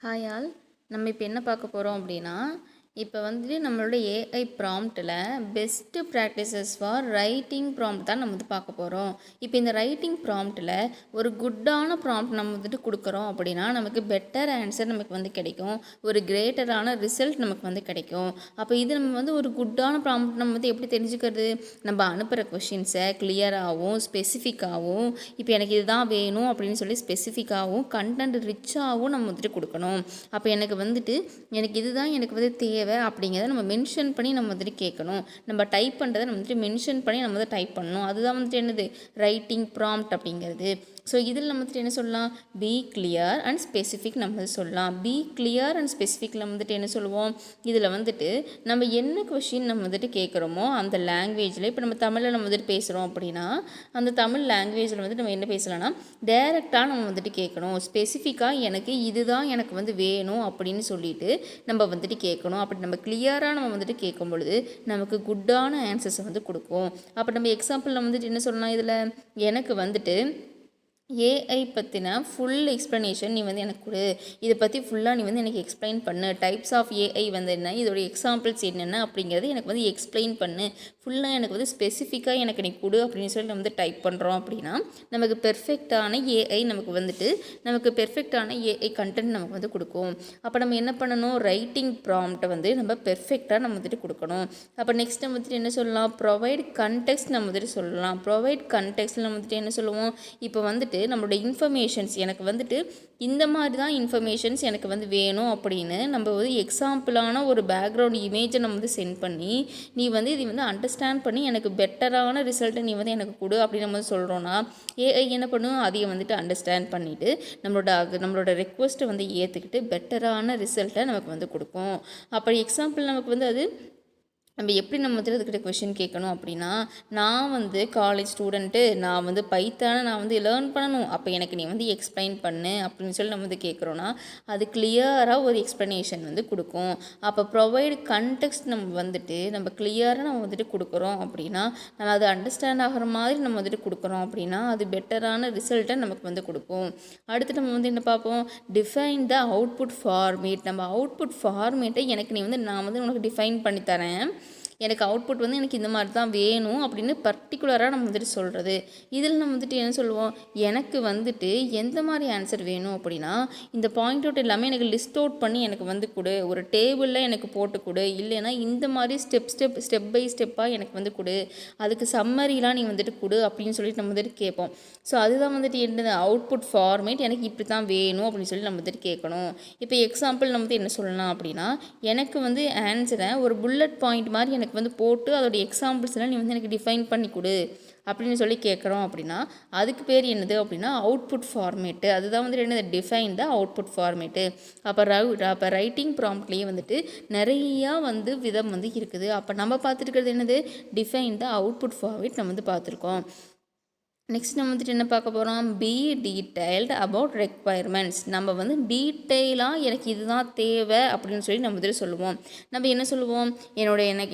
Hi all. நம்ம இப்போ என்ன பார்க்க போகிறோம் அப்படின்னா, இப்போ வந்துட்டு நம்மளோட ஏஐ ப்ராம்ப்டில் best practices for writing prompt தான் நம்ம வந்து பார்க்க போகிறோம். இப்போ இந்த ரைட்டிங் ப்ராம்ப்டில் ஒரு குட்டான ப்ராம்ப்ட் நம்ம வந்துட்டு கொடுக்குறோம் அப்படின்னா நமக்கு பெட்டர் ஆன்சர் நமக்கு வந்து கிடைக்கும், ஒரு கிரேட்டரான ரிசல்ட் நமக்கு வந்து கிடைக்கும். அப்போ இது நம்ம வந்து ஒரு குட்டான ப்ராம்ப்ட் நம்ம வந்து எப்படி தெரிஞ்சுக்கிறது? நம்ம அனுப்புகிற கொஷின்ஸை கிளியராகவும் ஸ்பெசிஃபிக்காகவும், இப்போ எனக்கு இதுதான் வேணும் அப்படின்னு சொல்லி ஸ்பெசிஃபிக்காகவும் கண்டென்ட் ரிச்சாகவும் நம்ம வந்துட்டு கொடுக்கணும். அப்போ எனக்கு இதுதான் எனக்கு வந்து தேவை அப்படிங்கிறத நம்ம மென்ஷன் பண்ணி நம்ம வந்துட்டு கேட்கணும். நம்ம டைப் பண்ணுறதை நம்ம வந்துட்டு மென்ஷன் பண்ணி நம்ம வந்து டைப் பண்ணணும். அதுதான் வந்துட்டு என்னது ரைட்டிங் ப்ராம்ப்ட் அப்படிங்கிறது. ஸோ இதில் நம்ம வந்துட்டு என்ன சொல்லலாம்? பி கிளியர் அண்ட் ஸ்பெசிஃபிக் நம்ம வந்து சொல்லலாம். பி கிளியர் அண்ட் ஸ்பெசிஃபிக் நம்ம வந்துட்டு என்ன சொல்லுவோம்? இதில் வந்துட்டு நம்ம என்ன கொஷின் நம்ம வந்துட்டு கேட்குறோமோ அந்த லாங்குவேஜில், இப்போ நம்ம தமிழில் நம்ம வந்துட்டு பேசுகிறோம் அப்படின்னா அந்த தமிழ் லாங்குவேஜில் வந்துட்டு நம்ம என்ன பேசலாம்னா டைரெக்டாக நம்ம வந்துட்டு கேட்கணும். ஸ்பெசிஃபிக்காக எனக்கு இதுதான் எனக்கு வந்து வேணும் அப்படின்னு சொல்லிட்டு நம்ம வந்துட்டு கேட்கணும். அப்படி நம்ம கிளியராக நம்ம வந்துட்டு கேட்கும் பொழுது நமக்கு குட்டான ஆன்சர்ஸை வந்து கொடுக்கும். அப்போ நம்ம எக்ஸாம்பிள் நம்ம வந்துட்டு என்ன சொல்லலாம்? இதில் எனக்கு வந்துட்டு ஏஐ பற்றின ஃபுல் எக்ஸ்ப்ளனேஷன் நீ வந்து எனக்கு கொடு, இதை பற்றி ஃபுல்லாக நீ வந்து எனக்கு எக்ஸ்பிளைன் பண்ணு, டைப்ஸ் ஆஃப் ஏஐ வந்து என்ன, இதோட எக்ஸாம்பிள்ஸ் என்னென்ன அப்படிங்கிறது எனக்கு வந்து எக்ஸ்பிளைன் பண்ணு, ஃபுல்லாக எனக்கு வந்து ஸ்பெசிஃபிக்காக எனக்கு நீ கொடு அப்படின்னு சொல்லி நம்ம வந்து டைப் பண்ணுறோம் அப்படின்னா நமக்கு பெர்ஃபெக்டான ஏஐ நமக்கு பெர்ஃபெக்டான ஏஐ கண்டென்ட் நமக்கு வந்து கொடுக்கும். அப்போ நம்ம என்ன பண்ணணும்? ரைட்டிங் ப்ராம்ப்டை வந்து நம்ம பெர்ஃபெக்டாக நம்ம வந்துட்டு கொடுக்கணும். அப்போ நெக்ஸ்ட் நம்ம வந்துட்டு என்ன சொல்லலாம்? ப்ரொவைட் கண்டெக்ஸ்ட் நம்ம வந்துட்டு சொல்லலாம். ப்ரொவைட் கண்டெக்ஸ்ட் நம்ம வந்துட்டு என்ன சொல்லுவோம்? இப்போ வந்துட்டு நம்மளோட இன்ஃபர்மேஷன்ஸ் எனக்கு வந்துட்டு இந்த மாதிரி தான் இன்ஃபர்மேஷன்ஸ் எனக்கு வந்து வேணும் அப்படின்னு நம்ம வந்து எக்ஸாம்பிளான ஒரு பேக்ரவுண்ட் இமேஜை நம்ம வந்து சென்ட் பண்ணி நீ வந்து இதை வந்து அண்டர்ஸ்டாண்ட் பண்ணி எனக்கு பெட்டரான ரிசல்ட்டை நீ வந்து எனக்கு கொடு அப்படின்னு நம்ம வந்து சொல்கிறோன்னா ஏஐ என்ன பண்ணும்? அதையை வந்துட்டு அண்டர்ஸ்டாண்ட் பண்ணிவிட்டு நம்மளோட ரெக்வஸ்ட்டை வந்து ஏற்றுக்கிட்டு பெட்டரான ரிசல்ட்டை நமக்கு வந்து கொடுக்கும். அப்படி எக்ஸாம்பிள் நமக்கு வந்து அது நம்ம எப்படி நம்ம வந்துட்டு அதுக்கிட்ட கொஷின் கேட்கணும் அப்படின்னா, நான் வந்து காலேஜ் ஸ்டூடெண்ட்டு, நான் வந்து பைத்தானை நான் வந்து லேர்ன் பண்ணணும், அப்போ எனக்கு நீ வந்து எக்ஸ்பிளைன் பண்ணு அப்படின்னு சொல்லி நம்ம வந்து கேட்குறோன்னா அது கிளியராக ஒரு எக்ஸ்ப்ளனேஷன் வந்து கொடுக்கும். அப்போ ப்ரொவைட் கண்டெக்ஸ்ட் நம்ம கிளியராக நம்ம வந்துட்டு கொடுக்குறோம் அப்படின்னா, நம்ம அது அண்டர்ஸ்டாண்ட் ஆகிற மாதிரி நம்ம வந்துட்டு கொடுக்குறோம் அப்படின்னா அது பெட்டரான ரிசல்ட்டை நமக்கு வந்து கொடுக்கும். அடுத்து நம்ம வந்து என்ன பார்ப்போம்? Define the output format. நம்ம அவுட்புட் ஃபார்மேட்டை நான் வந்து உனக்கு டிஃபைன் பண்ணித்தரேன், எனக்கு அவுட்புட் வந்து எனக்கு இந்த மாதிரி தான் வேணும் அப்படின்னு பர்டிகுலராக நம்ம வந்துட்டு சொல்கிறது. இதில் நம்ம வந்துட்டு என்ன சொல்லுவோம்? எனக்கு வந்துட்டு எந்த மாதிரி ஆன்சர் வேணும் அப்படின்னா இந்த பாயிண்ட் அவுட் எல்லாமே எனக்கு லிஸ்ட் அவுட் பண்ணி எனக்கு வந்து கொடு, ஒரு டேபிளில் எனக்கு போட்டு கொடு, இல்லைன்னா இந்த மாதிரி ஸ்டெப் பை ஸ்டெப்பாக எனக்கு வந்து கொடு, அதுக்கு சம்மரிலாம் நீ வந்துட்டு கொடு அப்படின்னு சொல்லிட்டு நம்ம வந்துட்டு கேட்போம். ஸோ அதுதான் வந்துட்டு என்ன அவுட்புட் ஃபார்மேட், எனக்கு இப்படி தான் வேணும் அப்படின்னு சொல்லி நம்ம வந்துட்டு கேட்கணும். இப்போ எக்ஸாம்பிள் நம்ம வந்து என்ன சொல்லலாம் அப்படின்னா, எனக்கு வந்து ஆன்சரை ஒரு புல்லட் பாயிண்ட் மாதிரி எனக்கு வந்து போட்டு அதோடைய எக்ஸாம்பிள்ஸ்லாம் நீ வந்து எனக்கு டிஃபைன் பண்ணி கொடு அப்படின்னு சொல்லி கேட்குறோம் அப்படின்னா அதுக்கு பேர் என்னது அப்படின்னா அவுட்புட் ஃபார்மேட்டு. அதுதான் வந்துட்டு என்னது? Define the output format. அப்போ ரைட்டிங் ப்ராம்ப்ட்லேயே வந்துட்டு நிறையா வந்து விதம் வந்து இருக்குது. அப்போ நம்ம பார்த்துருக்கிறது என்னது? டிஃபைன் த அவுட்புட் ஃபார்மேட் நம்ம வந்து பார்த்துருக்கோம். நெக்ஸ்ட் நம்ம வந்துட்டு என்ன பார்க்க போகிறோம்? Be detailed about requirements. நம்ம வந்து டீட்டெயிலாக எனக்கு இதுதான் தேவை அப்படின்னு சொல்லி நம்ம வந்துட்டு சொல்லுவோம். நம்ம என்ன சொல்லுவோம்?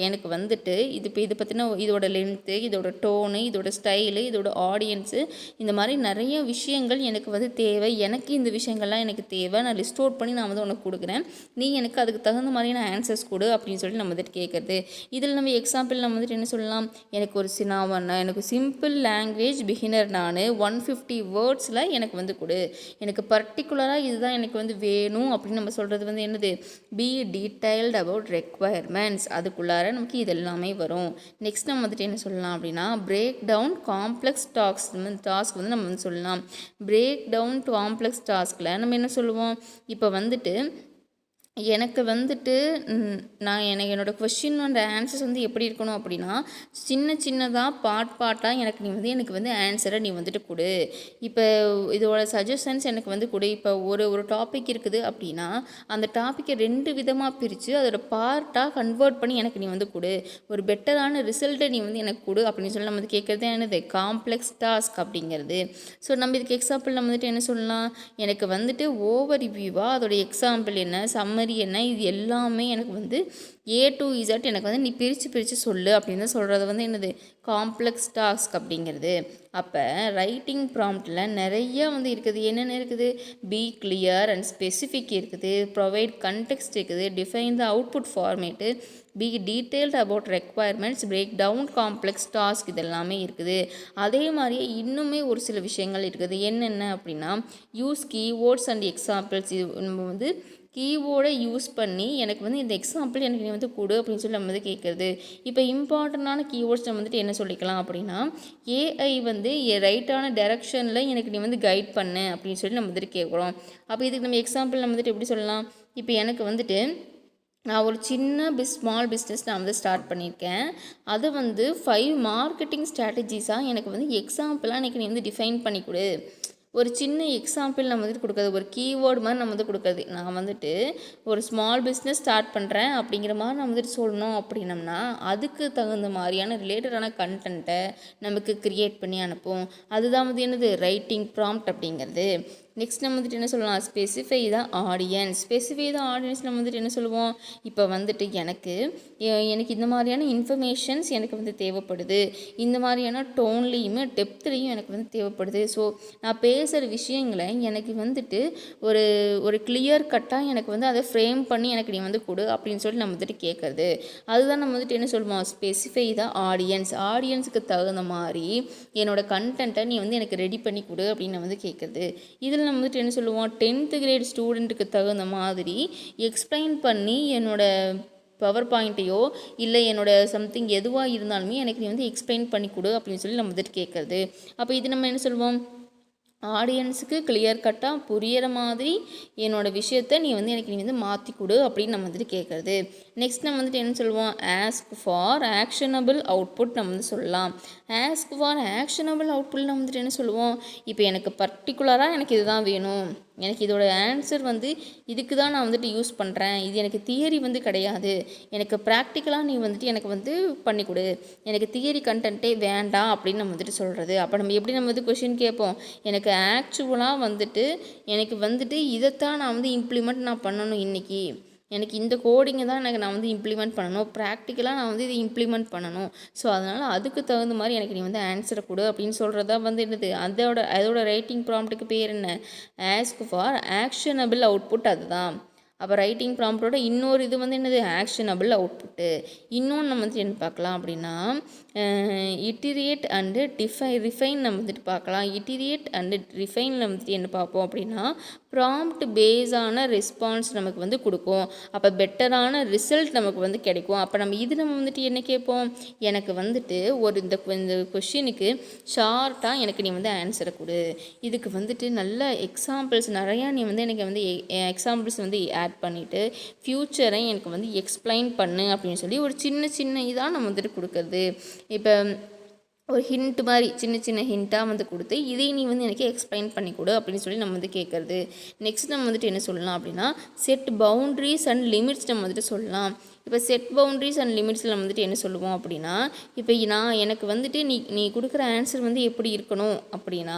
எனக்கு வந்துட்டு இது பற்றின இதோட லென்த்து, இதோட டோனு, இதோட ஸ்டைலு, இதோட ஆடியன்ஸு, இந்த மாதிரி நிறைய விஷயங்கள் எனக்கு வந்து தேவை, எனக்கு இந்த விஷயங்கள்லாம் எனக்கு தேவை, நான் லிஸ்ட் அவுட் பண்ணி நான் வந்து உனக்கு கொடுக்குறேன், நீ எனக்கு அதுக்கு தகுந்த மாதிரியான ஆன்சர்ஸ் கொடு அப்படின்னு சொல்லி நம்ம வந்துட்டு கேட்குறது. இதில் நம்ம எக்ஸாம்பிள் நம்ம வந்துட்டு என்ன சொல்லலாம்? எனக்கு சிம்பிள் லாங்குவேஜ் நான் 150 வேர்ட்ஸில் எனக்கு வந்து கொடு, எனக்கு பர்டிகுலராக இதுதான் எனக்கு வந்து வேணும் அப்படின்னு நம்ம சொல்கிறது வந்து என்னது? Be detailed about requirements. அதுக்குள்ளார நமக்கு இது எல்லாமே வரும். நெக்ஸ்ட் நம்ம வந்துட்டு என்ன சொல்லலாம் அப்படின்னா, பிரேக் டவுன் காம்ப்ளெக்ஸ் டாஸ்க் வந்து நம்ம வந்து சொல்லலாம். பிரேக் டவுன் காம்ப்ளெக்ஸ் டாஸ்கில் நம்ம என்ன சொல்லுவோம்? இப்போ வந்துட்டு எனக்கு வந்துட்டு என்னோடய கொஷின் அண்ட் ஆன்சர்ஸ் வந்து எப்படி இருக்கணும் அப்படின்னா சின்னதாக பார்ட்டாக எனக்கு வந்து ஆன்சரை நீ வந்துட்டு கொடு. இப்போ இதோட சஜஷன்ஸ் எனக்கு வந்து கொடு. இப்போ ஒரு டாபிக் இருக்குது அப்படின்னா அந்த டாப்பிக்கை 2 விதமாக பிரித்து அதோட பார்ட்டாக கன்வெர்ட் பண்ணி எனக்கு நீ வந்து கொடு, ஒரு பெட்டரான ரிசல்ட்டை நீ வந்து எனக்கு கொடு அப்படின்னு சொல்லி நம்ம வந்து கேட்குறது என்னது? காம்ப்ளெக்ஸ் டாஸ்க் அப்படிங்கிறது. ஸோ நம்ம இதுக்கு எக்ஸாம்பிள் நம்ம வந்துட்டு என்ன சொல்லலாம்? எனக்கு வந்துட்டு ஓவர் ரிவ்யூவாக அதோட எக்ஸாம்பிள் என்ன, சம்மரி மாதிரி என்ன, இது எல்லாமே எனக்கு வந்து A to Z எனக்கு வந்து நீ பிரித்து சொல்லு அப்படின்னு சொல்கிறது வந்து என்னது காம்ப்ளெக்ஸ் டாஸ்க் அப்படிங்கிறது. அப்போ ரைட்டிங் ப்ராம்ப்டில் நிறைய வந்து இருக்குது. என்னென்ன இருக்குது? பி கிளியர் அண்ட் ஸ்பெசிஃபிக் இருக்குது, ப்ரொவைட் கண்டெக்ஸ்ட் இருக்குது, define the output format, be detailed about requirements, break down complex task, இது எல்லாமே இருக்குது. அதே மாதிரியே இன்னுமே ஒரு சில விஷயங்கள் இருக்குது. என்னென்ன அப்படின்னா யூஸ் கீவேர்ட்ஸ் அண்ட் எக்ஸாம்பிள்ஸ். இது நம்ம வந்து கீவேர்டை யூஸ் பண்ணி எனக்கு வந்து இந்த எக்ஸாம்பிள் எனக்கு நீ வந்து கொடு அப்படின்னு சொல்லி நம்ம வந்து கேட்குறது. இப்போ இம்பார்ட்டண்டான கீவேர்ட்ஸ் நம்ம வந்துட்டு என்ன சொல்லிக்கலாம் அப்படின்னா ஏஐ வந்து ரைட்டான டைரக்ஷனில் எனக்கு நீ வந்து கைட் பண்ணு அப்படின்னு சொல்லி நம்ம வந்துட்டு கேட்குறோம். அப்போ இதுக்கு நம்ம எக்ஸாம்பிள் நம்ம வந்துட்டு எப்படி சொல்லலாம்? இப்போ எனக்கு வந்துட்டு நான் ஒரு சின்ன ஸ்மால் பிஸ்னஸ் நான் வந்து ஸ்டார்ட் பண்ணியிருக்கேன். அது வந்து 5 மார்க்கெட்டிங் ஸ்ட்ராட்டஜிஸாக எனக்கு வந்து எக்ஸாம்பிளாக எனக்கு நீ வந்து டிஃபைன் பண்ணி கொடு. ஒரு சின்ன எக்ஸாம்பிள் நம்ம வந்துட்டு கொடுக்குறது, ஒரு கீவேர்டு மாதிரி நம்ம வந்து கொடுக்குறது. நான் வந்துட்டு ஒரு ஸ்மால் பிஸ்னஸ் ஸ்டார்ட் பண்ணுறேன் அப்படிங்கிற மாதிரி நம்ம வந்துட்டு சொல்லணும் அப்படின்னம்னா அதுக்கு தகுந்த மாதிரியான ரிலேட்டடான கண்டென்ட்டை நமக்கு க்ரியேட் பண்ணி அனுப்பும். அதுதான் வந்து என்னது ரைட்டிங் ப்ராம்ப்ட் அப்படிங்கிறது. நெக்ஸ்ட் நம்ம வந்துட்டு என்ன சொல்லலாம்? Specify the audience. Specify the audience நம்ம வந்துட்டு என்ன சொல்லுவோம்? இப்போ வந்துட்டு எனக்கு இந்த மாதிரியான இன்ஃபர்மேஷன்ஸ் எனக்கு வந்து தேவைப்படுது, இந்த மாதிரியான டோன்லேயுமே டெப்த்லேயும் எனக்கு வந்து தேவைப்படுது. ஸோ நான் பேசுகிற விஷயங்களை எனக்கு வந்துட்டு ஒரு ஒரு கிளியர் கட்டாக எனக்கு வந்து அதை ஃப்ரேம் பண்ணி எனக்கு நீ வந்து கொடு அப்படின்னு சொல்லி நம்ம வந்துட்டு கேட்குறது. அதுதான் நம்ம வந்துட்டு என்ன சொல்லுவோம்? Specify the audience. ஆடியன்ஸுக்கு தகுந்த மாதிரி என்னோடய கண்டென்ட்டை நீ வந்து எனக்கு ரெடி பண்ணி கொடு அப்படின்னு வந்து கேட்குறது. இதில் நம்ம வந்துட்டு என்ன சொல்லுவோம்? 10th கிரேட் ஸ்டூடெண்ட்டுக்கு தகுந்த மாதிரி எக்ஸ்பிளைன் பண்ணி என்னோடய பவர் பாயிண்ட்டையோ இல்லை என்னோடய சம்திங் எதுவாக இருந்தாலுமே எனக்கு நீ வந்து எக்ஸ்பிளைன் பண்ணி கொடு அப்படின்னு சொல்லி நம்ம வந்துட்டு கேட்குறது. அப்போ இது நம்ம என்ன சொல்லுவோம்? ஆடியன்ஸுக்கு கிளியர் கட்டாக புரியிற மாதிரி என்னோடய விஷயத்தை நீ வந்து மாற்றி கொடு அப்படின்னு நம்ம வந்துட்டு கேட்குறது. நெக்ஸ்ட் நம்ம வந்துட்டு என்ன சொல்லுவோம்? ஆஸ்க் ஃபார் ஆக்ஷனபிள் அவுட்புட் நம்ம வந்து சொல்லலாம். ஆஸ்க் ஃபார் ஆக்ஷனபிள் அவுட்புட் நம்ம வந்துட்டு என்ன சொல்லுவோம்? இப்போ எனக்கு பர்டிகுலராக எனக்கு இதுதான் வேணும், எனக்கு இதோட ஆன்சர் வந்து இதுக்கு தான் நான் வந்துட்டு யூஸ் பண்ணுறேன், இது எனக்கு தியரி வந்து கிடையாது, எனக்கு ப்ராக்டிக்கலாக நீ வந்துட்டு எனக்கு வந்து பண்ணி கொடு, எனக்கு தியரி கண்டென்ட்டே வேண்டாம் அப்படின்னு நம்ம வந்துட்டு சொல்கிறது. அப்போ நம்ம எப்படி நம்ம வந்து கொஷின் கேட்போம்? எனக்கு ஆக்சுவலாக வந்துட்டு எனக்கு வந்துட்டு இதைத்தான் நான் வந்து இம்ப்ளிமெண்ட் நான் பண்ணணும், இன்றைக்கி எனக்கு இந்த கோடிங்கை தான் நான் வந்து இம்ப்ளிமெண்ட் பண்ணணும், ப்ராக்டிக்கலாக நான் வந்து இதை இம்ப்ளிமெண்ட் பண்ணணும். ஸோ அதனால் அதுக்கு தகுந்த மாதிரி எனக்கு நீ வந்து ஆன்சரை கொடு அப்படின்னு சொல்கிறதா வந்து என்னது அதோட ரைட்டிங் ப்ராம்ப்ட்டுக்கு பேர் என்ன? Ask for actionable output. அதுதான். அப்போ ரைட்டிங் ப்ராம்ப்டோட இன்னொரு இது வந்து என்னது? Actionable output. இன்னொன்று நம்ம வந்துட்டு என்ன பார்க்கலாம் அப்படின்னா இட்டிரியேட் அண்டு ரிஃபைன் நம்ம வந்துட்டு பார்க்கலாம். இட்டிரியேட் அண்டு ரிஃபைனில் வந்துட்டு என்ன பார்ப்போம் அப்படின்னா ப்ராம்ப்ட் பேஸான ரெஸ்பான்ஸ் நமக்கு வந்து கொடுக்கும். அப்போ பெட்டரான ரிசல்ட் நமக்கு வந்து கிடைக்கும். அப்போ நம்ம வந்துட்டு என்ன கேட்போம்? எனக்கு வந்துட்டு இந்த கொஷினுக்கு ஷார்ட்டாக எனக்கு நீ வந்து ஆன்சரை கொடு, இதுக்கு வந்துட்டு நல்ல எக்ஸாம்பிள்ஸ் நிறையா நீ வந்து எனக்கு வந்து எக்ஸாம்பிள்ஸ் வந்து ஆட் பண்ணிவிட்டு ஃப்யூச்சரை எனக்கு வந்து எக்ஸ்பிளைன் பண்ணு அப்படின்னு சொல்லி ஒரு சின்ன இதாக நம்ம வந்துட்டு கொடுக்குறது. இப்போ ஒரு ஹிண்ட் மாதிரி சின்ன ஹிண்ட்டாக வந்து கொடுத்து இதை நீ வந்து எனக்கு எக்ஸ்பிளைன் பண்ணி கொடு அப்படின்னு சொல்லி நம்ம வந்து கேட்குறது. நெக்ஸ்ட் நம்ம வந்துட்டு என்ன சொல்லலாம் அப்படின்னா செட் பவுண்ட்ரிஸ் அண்ட் லிமிட்ஸ் நம்ம வந்துட்டு சொல்லலாம். இப்போ செட் பவுண்ட்ரிஸ் அண்ட் லிமிட்ஸில் நம்ம வந்துட்டு என்ன சொல்லுவோம் அப்படின்னா இப்போ எனக்கு வந்துட்டு நீ கொடுக்குற ஆன்சர் வந்து எப்படி இருக்கணும் அப்படின்னா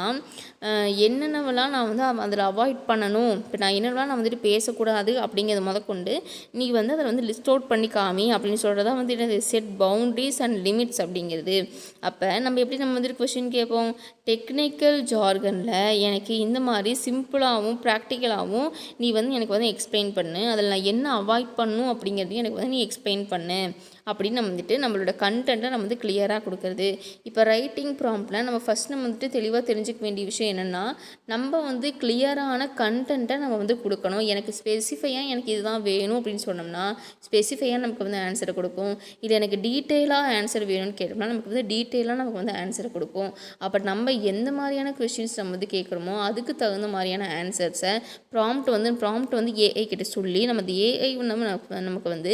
என்னென்னவெல்லாம் நான் வந்து அதில் அவாய்ட் பண்ணணும், இப்போ நான் வந்துட்டு பேசக்கூடாது அப்படிங்கிறத முதற்கொண்டு நீ வந்து அதை வந்து லிஸ்ட் அவுட் பண்ணி காமி அப்படின்னு சொல்கிறதா வந்து என்னது செட் பவுண்ட்ரிஸ் அண்ட் லிமிட்ஸ் அப்படிங்கிறது. அப்போ நம்ம எப்படி நம்ம வந்துட்டு கொஷின் கேட்போம்? டெக்னிக்கல் ஜார்கனில் எனக்கு இந்த மாதிரி சிம்பிளாகவும் ப்ராக்டிக்கலாகவும் நீ வந்து எனக்கு வந்து எக்ஸ்பிளைன் பண்ணு, அதில் நான் என்ன அவாய்ட் பண்ணணும் அப்படிங்கிறதையும் எனக்கு வந்து நீ எக்ஸ்பிளைன் பண்ணு அப்படின்னு நம்ம வந்துட்டு நம்மளோட கண்டென்ட்டை நம்ம வந்து கிளியராக கொடுக்குறது. இப்போ ரைட்டிங் ப்ராம்ப்டில் நம்ம ஃபஸ்ட் நம்ம வந்துட்டு தெளிவாக தெரிஞ்சுக்க வேண்டிய விஷயம் என்னென்னா நம்ம வந்து கிளியரான கண்டென்ட்டை நம்ம வந்து கொடுக்கணும். எனக்கு ஸ்பெசிஃபையாக எனக்கு இதுதான் வேணும் அப்படின்னு சொன்னோம்னா ஸ்பெசிஃபையாக நமக்கு வந்து ஆன்சரை கொடுக்கும். இது எனக்கு டீட்டெயிலாக ஆன்சர் வேணும்னு கேட்டோம்னா நமக்கு வந்து டீட்டெயிலாக நமக்கு வந்து ஆன்சரை கொடுக்கும். அப்போ நம்ம எந்த மாதிரியான கொஷின்ஸ் நம்ம வந்து கேட்குறோமோ அதுக்கு தகுந்த மாதிரியான ஆன்சர்ஸை ப்ராம்ப்ட் வந்து ஏஐ கிட்ட சொல்லி நம்ம ஏஐ நமக்கு வந்து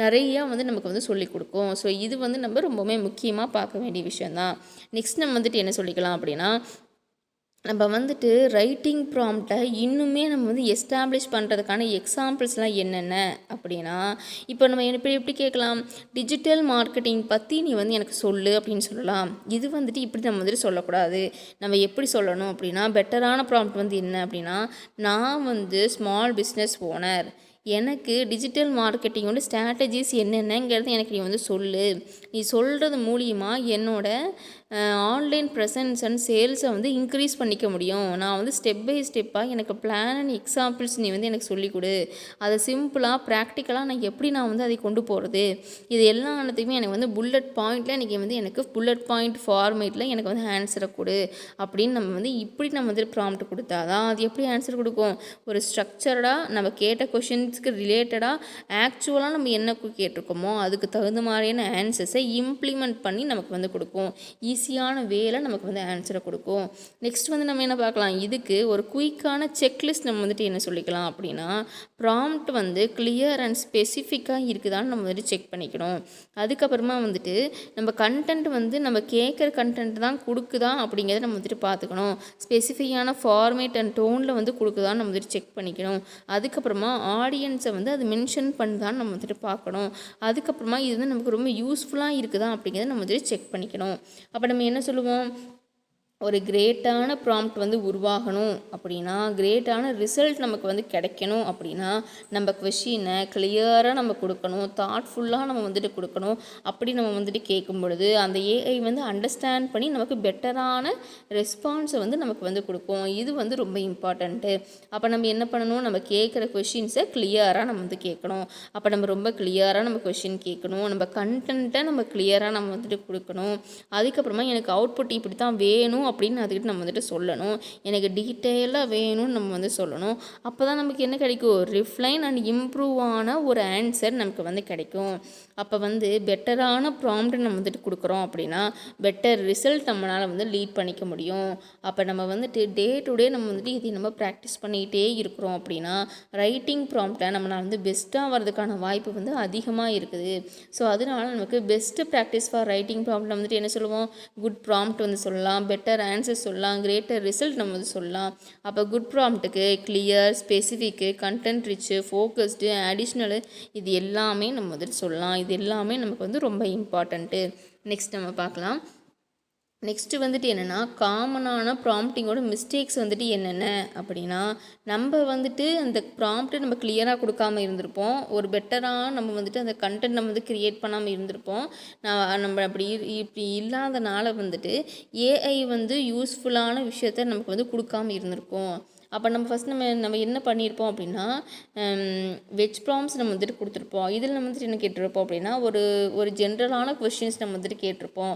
நிறையா வந்து நமக்கு வந்து சொல்லிக் கொடுக்கும். ஸோ இது வந்து நம்ம ரொம்பவுமே முக்கியமாக பார்க்க வேண்டிய விஷயந்தான். நெக்ஸ்ட் நம்ம வந்துட்டு என்ன சொல்லிக்கலாம் அப்படின்னா நம்ம வந்துட்டு ரைட்டிங் ப்ராம்ப்டை இன்னுமே நம்ம வந்து எஸ்டாப்ளிஷ் பண்ணுறதுக்கான எக்ஸாம்பிள்ஸ்லாம் என்னென்ன அப்படின்னா இப்போ நம்ம எப்படி கேட்கலாம்? டிஜிட்டல் மார்க்கெட்டிங் பற்றி நீ வந்து எனக்கு சொல்லு அப்படின்னு சொல்லலாம். இது வந்துட்டு இப்படி நம்ம வந்துட்டு சொல்லக்கூடாது. நம்ம எப்படி சொல்லணும் அப்படின்னா பெட்டரான ப்ராம்ப்ட் வந்து என்ன அப்படின்னா நான் வந்து ஸ்மால் பிஸ்னஸ் ஓனர், எனக்கு டிஜிட்டல் மார்க்கெட்டிங்கோட ஸ்ட்ராட்டஜிஸ் என்னென்னங்கிறது எனக்கு நீ வந்து சொல்லு. நீ சொல்கிறது மூலியமாக என்னோட ஆன்லைன் ப்ரெசன்ஸ் அண்ட் சேல்ஸை வந்து இன்க்ரீஸ் பண்ணிக்க முடியும். நான் வந்து ஸ்டெப் பை ஸ்டெப்பாக எனக்கு பிளான் அண்ட் எக்ஸாம்பிள்ஸ் நீ வந்து எனக்கு சொல்லிக் கொடு. அதை சிம்பிளாக ப்ராக்டிக்கலாக நான் வந்து அதை கொண்டு போகிறது, இது எல்லாத்துக்குமே எனக்கு வந்து புல்லட் பாயிண்டில் இன்றைக்கி வந்து எனக்கு புல்லட் பாயிண்ட் ஃபார்மேட்டில் எனக்கு வந்து ஆன்சரை கொடு அப்படின்னு நம்ம வந்து இப்படி நம்ம வந்து ப்ராம்ப்ட் கொடுத்தா தான் அது எப்படி ஆன்சர் கொடுக்கும். ஒரு ஸ்ட்ரக்சர்டாக நம்ம கேட்ட கொஷின்ஸ்க்கு ரிலேட்டடாக ஆக்சுவலாக நம்ம என்ன கேட்டிருக்கோமோ அதுக்கு தகுந்த மாதிரியான ஆன்சர்ஸை இம்ப்ளிமெண்ட் பண்ணி நமக்கு வந்து கொடுக்கும். ஈஸியான வேலை நமக்கு வந்து ஆன்சரை கொடுக்கும். நெக்ஸ்ட் வந்து நம்ம என்ன பார்க்கலாம், இதுக்கு ஒரு குயிக்கான செக்லிஸ்ட் நம்ம வந்துட்டு என்ன சொல்லிக்கலாம் அப்படின்னா, ப்ராம்ப்ட் வந்து கிளியர் அண்ட் ஸ்பெசிஃபிக்காக இருக்குதான்னு நம்ம வந்துட்டு செக் பண்ணிக்கணும். அதுக்கப்புறமா வந்துட்டு நம்ம கண்டென்ட் வந்து நம்ம கேட்குற கண்டென்ட் தான் கொடுக்குதா அப்படிங்கிறத நம்ம வந்துட்டு பார்த்துக்கணும். ஸ்பெசிஃபிக்கான ஃபார்மேட் அண்ட் டோனில் வந்து கொடுக்குதான்னு நம்ம வந்துட்டு செக் பண்ணிக்கணும். அதுக்கப்புறமா ஆடியன்ஸை வந்து அது மென்ஷன் பண்ணுதான்னு நம்ம வந்துட்டு பார்க்கணும். அதுக்கப்புறமா இது வந்து நமக்கு ரொம்ப யூஸ்ஃபுல்லாக இருக்குதா அப்படிங்கிறத நம்ம வந்துட்டு செக் பண்ணிக்கணும். அப்போ நம்ம என்ன சொல்லுவோம், ஒரு கிரேட்டான ப்ராம்ப்ட் வந்து உருவாகணும் அப்படின்னா, கிரேட்டான ரிசல்ட் நமக்கு வந்து கிடைக்கணும் அப்படின்னா, நம்ம கொஷினை கிளியராக நம்ம கொடுக்கணும், தாட்ஃபுல்லாக நம்ம வந்துட்டு கொடுக்கணும். அப்படி நம்ம வந்துட்டு கேட்கும் பொழுது அந்த ஏஐ வந்து அண்டர்ஸ்டாண்ட் பண்ணி நமக்கு பெட்டரான ரெஸ்பான்ஸை வந்து நமக்கு வந்து கொடுக்கும். இது வந்து ரொம்ப இம்பார்ட்டண்ட்டு. அப்போ நம்ம என்ன பண்ணணும், நம்ம கேட்குற கொஷின்ஸை கிளியராக நம்ம வந்து கேட்கணும். அப்போ நம்ம ரொம்ப கிளியராக நம்ம கொஷின் கேட்கணும், நம்ம கண்டென்ட்டை நம்ம கிளியராக நம்ம வந்துட்டு கொடுக்கணும். அதுக்கப்புறமா எனக்கு அவுட்புட் இப்படி தான் வேணும் அப்படின்னு அதுக்கிட்ட நம்ம வந்துட்டு சொல்லணும். எனக்கு டீட்டெயிலாக வேணும்னு நம்ம வந்து சொல்லணும். அப்போ தான் நமக்கு என்ன கிடைக்கும், ரிஃப்ளைன் அண்ட் இம்ப்ரூவ் ஆன ஒரு ஆன்சர் நமக்கு வந்து கிடைக்கும். அப்போ வந்து பெட்டரான ப்ராம்ப்ட் நம்ம வந்துட்டு கொடுக்குறோம் அப்படின்னா பெட்டர் ரிசல்ட் நம்மளால் வந்து லீட் பண்ணிக்க முடியும். அப்போ நம்ம வந்துட்டு டே டு டே நம்ம வந்துட்டு இதை நம்ம ப்ராக்டிஸ் பண்ணிகிட்டே இருக்கிறோம் அப்படின்னா ரைட்டிங் ப்ராம்ப்டை நம்மளால் வந்து பெஸ்ட்டாக வர்றதுக்கான வாய்ப்பு வந்து அதிகமாக இருக்குது. ஸோ அதனால நமக்கு பெஸ்ட்டு ப்ராக்டிஸ் ஃபார் ரைட்டிங் ப்ராம்ப்டில் வந்துட்டு என்ன சொல்லுவோம், குட் ப்ராம்ப்ட் வந்து சொல்லலாம், பெட்டர் ஆன்சர் சொல்லலாம், கிரேட்டர் ரிசல்ட் நம்ம வந்து சொல்லலாம். அப்போ good ப்ராம்ப்ட்டுக்கு clear, ஸ்பெசிஃபிக்கு, content rich, focused, additional, இது எல்லாமே நம்ம வந்துட்டு சொல்லலாம். இது எல்லாமே நமக்கு வந்து ரொம்ப இம்பார்ட்டண்ட்டு. நெக்ஸ்ட் நம்ம பார்க்கலாம். நெக்ஸ்ட்டு வந்துட்டு என்னென்னா, காமனான ப்ராம்ப்டிங்கோட மிஸ்டேக்ஸ் வந்துட்டு என்னென்ன அப்படின்னா, நம்ம வந்துட்டு அந்த ப்ராம்ப்ட்டு நம்ம கிளியராக கொடுக்காமல் இருந்திருப்போம். ஒரு பெட்டராக நம்ம வந்துட்டு அந்த கண்டென்ட் நம்ம வந்து க்ரியேட் பண்ணாமல் இருந்திருப்போம். நம்ம இப்படி இல்லாதனால வந்துட்டு ஏஐ வந்து யூஸ்ஃபுல்லான விஷயத்த நமக்கு வந்து கொடுக்காமல் இருந்திருக்கோம். அப்போ நம்ம ஃபஸ்ட் நம்ம என்ன பண்ணியிருப்போம் அப்படின்னா, வெஜ் ப்ராம்ப்ஸ் நம்ம வந்துட்டு கொடுத்துருப்போம். இதில் நம்ம வந்துட்டு என்ன கேட்டிருப்போம் அப்படின்னா, ஒரு ஜென்ரலான கொஷின்ஸ் நம்ம வந்துட்டு கேட்டிருப்போம்.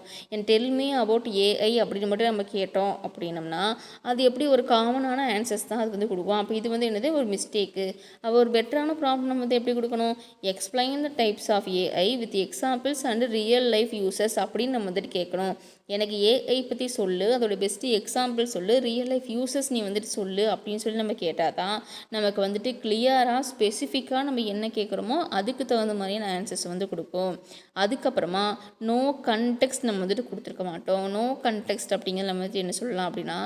டெல் மீ அபவுட் ஏஐ அப்படின்னு மட்டும் நம்ம கேட்டோம் அப்படின்னம்னா அது எப்படி ஒரு காமனான ஆன்சர்ஸ் தான் அது வந்து கொடுக்கும். அப்போ இது வந்து என்னது, ஒரு மிஸ்டேக்கு. அப்போ ஒரு பெட்டரான ப்ராம்ப்ட் நம்ம வந்து எப்படி கொடுக்கணும், explain the types of AI with examples and real life users அப்படின்னு நம்ம வந்துட்டு கேட்கணும். எனக்கு ஏஐ பற்றி சொல்லு, அதோட பெஸ்ட்டு எக்ஸாம்பிள் சொல்லு, ரியல் லைஃப் யூசர்ஸ் நீ வந்துட்டு சொல்லு அப்படின்னு சொல்லி நம்ம கேட்டால் தான் நமக்கு வந்துட்டு கிளியராக ஸ்பெசிஃபிக்காக நம்ம என்ன கேட்குறோமோ அதுக்கு தகுந்த மாதிரியான ஆன்சர்ஸ் வந்து கொடுப்போம். அதுக்கப்புறமா நோ கண்டெக்ஸ்ட் நம்ம வந்துட்டு கொடுத்துருக்க மாட்டோம். நோ கண்டெக்ஸ்ட் அப்படிங்கிறது நம்ம வந்துட்டு என்ன சொல்லலாம் அப்படின்னா,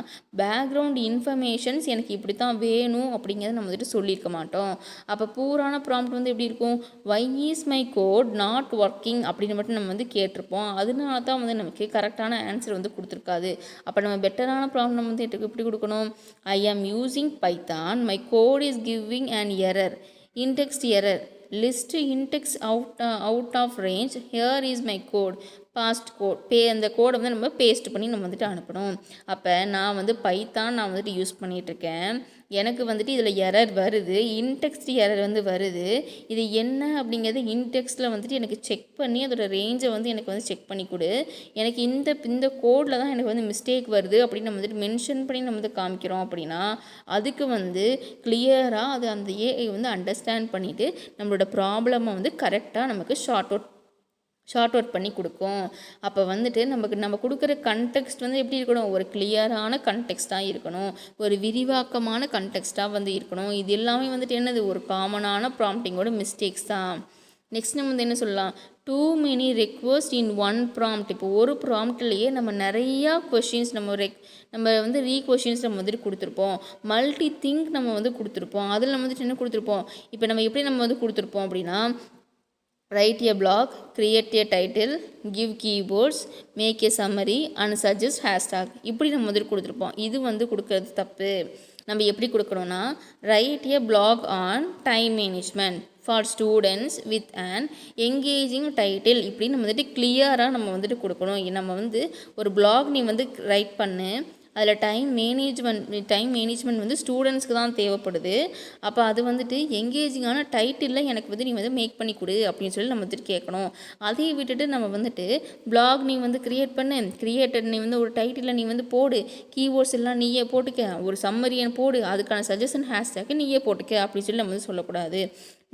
பேக்ரவுண்ட் இன்ஃபர்மேஷன்ஸ் எனக்கு இப்படி தான் வேணும் அப்படிங்கிறத நம்ம வந்துட்டு சொல்லியிருக்க மாட்டோம். அப்போ பூரான ப்ராம்ப்ட் வந்து எப்படி இருக்கும், why is my code not working அப்படின்னு மட்டும் நம்ம வந்து கேட்டிருப்போம். அதனால தான் வந்து நமக்கு கரெக்டான ஆன்சர் வந்து கொடுத்துருக்காது. அப்போ நம்ம பெட்டரான ப்ராப்ளம் நம்ம வந்து எப்படி கொடுக்கணும், I am using python, my code is giving an error, indexed error, list index out of range, here is my code, paste code, அந்த கோடை வந்து நம்ம பேஸ்ட் பண்ணி நம்ம வந்துட்டு அனுப்பணும். அப்போ நான் வந்து பைத்தான் நான் வந்துட்டு யூஸ் பண்ணிகிட்ருக்கேன், எனக்கு வந்துட்டு இதில் எரர் வருது, இன்டெக்ஸ்ட் எரர் வந்து வருது, இது என்ன அப்படிங்கிறது இன்டெக்ஸ்ட்டில் வந்துட்டு எனக்கு செக் பண்ணி அதோட ரேஞ்சை வந்து எனக்கு வந்து செக் பண்ணி கொடு, எனக்கு இந்த கோடில் தான் எனக்கு வந்து மிஸ்டேக் வருது அப்படின்னு நம்ம வந்துட்டு மென்ஷன் பண்ணி நம்ம வந்து காமிக்கிறோம் அப்படின்னா அதுக்கு வந்து கிளியராக அது அந்த ஏஐ வந்து அண்டர்ஸ்டாண்ட் பண்ணிவிட்டு நம்மளோட ப்ராப்ளமை வந்து கரெக்டாக நமக்கு ஷார்ட் அவுட் பண்ணி கொடுக்கும். அப்போ வந்துட்டு நம்ம கொடுக்குற கண்டெக்ஸ்ட் வந்து எப்படி இருக்கணும், ஒரு கிளியரான கண்டெக்ஸ்டாக இருக்கணும், ஒரு விரிவாக்கமான கண்டெக்ஸ்டாக வந்து இருக்கணும். இது எல்லாமே வந்துட்டு என்னது, ஒரு காமனான ப்ராம்ப்டிங்கோட மிஸ்டேக்ஸ் தான். நெக்ஸ்ட் நம்ம வந்து என்ன சொல்லலாம், too many request in one prompt. இப்போ ஒரு ப்ராம்ப்ட்லேயே நம்ம நிறையா கொஷின்ஸ் நம்ம வந்து கொஷின்ஸ் நம்ம வந்துட்டு கொடுத்துருப்போம், மல்டி திங்க் நம்ம வந்து கொடுத்துருப்போம். அதில் நம்ம வந்துட்டு என்ன கொடுத்துருப்போம், இப்போ நம்ம எப்படி நம்ம வந்து கொடுத்துருப்போம் அப்படின்னா, right a blog, create a title, give keywords, make a summary and suggest hashtag இப்படி நம்ம வந்துட்டு கொடுத்துருப்போம். இது வந்து கொடுக்கறது தப்பு. நம்ம எப்படி கொடுக்கணும்னா write a blog on time management for students with and engaging title இப்படின்னு நம்ம வந்துட்டு கிளியராக நம்ம வந்துட்டு கொடுக்கணும். நம்ம வந்து ஒரு பிளாக் நீ வந்து ரைட் பண்ணு, அதில் டைம் மேனேஜ்மெண்ட் வந்து ஸ்டூடெண்ட்ஸ்க்கு தான் தேவைப்படுது. அப்போ அது வந்துட்டு எங்கேஜிங்கான டைட்டிலில் எனக்கு வந்து நீ வந்து மேக் பண்ணி கொடு அப்படின்னு சொல்லி நம்ம வந்துட்டு கேட்கணும். அதை விட்டுட்டு நம்ம வந்துட்டு பிளாக் நீ வந்து கிரியேட்டட் நீ வந்து ஒரு டைட்டிலில் நீ வந்து போடு, கீவேர்ட்ஸ் எல்லாம் நீயே போட்டுக்க, ஒரு சம்மரியை போடு, அதுக்கான சஜஷன் ஹேஷ்டேக்கு நீயே போட்டுக்க அப்படின்னு சொல்லி நம்ம வந்து சொல்லக்கூடாது.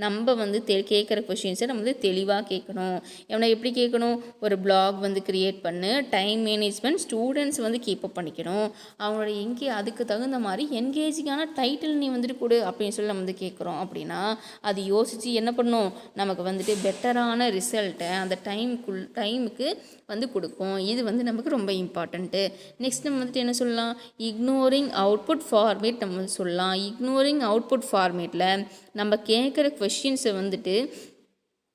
நம்ம வந்து கேட்குற கொஷின்ஸை நம்ம வந்து தெளிவாக கேட்கணும். எவனை எப்படி கேட்கணும், ஒரு பிளாக் வந்து க்ரியேட் பண்ணு, டைம் மேனேஜ்மெண்ட் ஸ்டூடெண்ட்ஸ் வந்து கீப்பப் பண்ணிக்கணும், அவங்களோட அதுக்கு தகுந்த மாதிரி என்கேஜிங்கான டைட்டில் நீ வந்துட்டு கொடு அப்படின்னு சொல்லி நம்ம வந்து கேட்குறோம். அப்படின்னா அது யோசித்து என்ன பண்ணணும், நமக்கு வந்துட்டு பெட்டரான ரிசல்ட்டை அந்த டைமுக்கு வந்து கொடுக்கும். இது வந்து நமக்கு ரொம்ப இம்பார்ட்டண்ட்டு. நெக்ஸ்ட் நம்ம வந்துட்டு என்ன சொல்லலாம், இக்னோரிங் அவுட்புட் ஃபார்மேட் நம்ம வந்து சொல்லலாம். இக்னோரிங் அவுட்புட் ஃபார்மேட்டில் நம்ம கேட்குற கொஷின்ஸை வந்துட்டு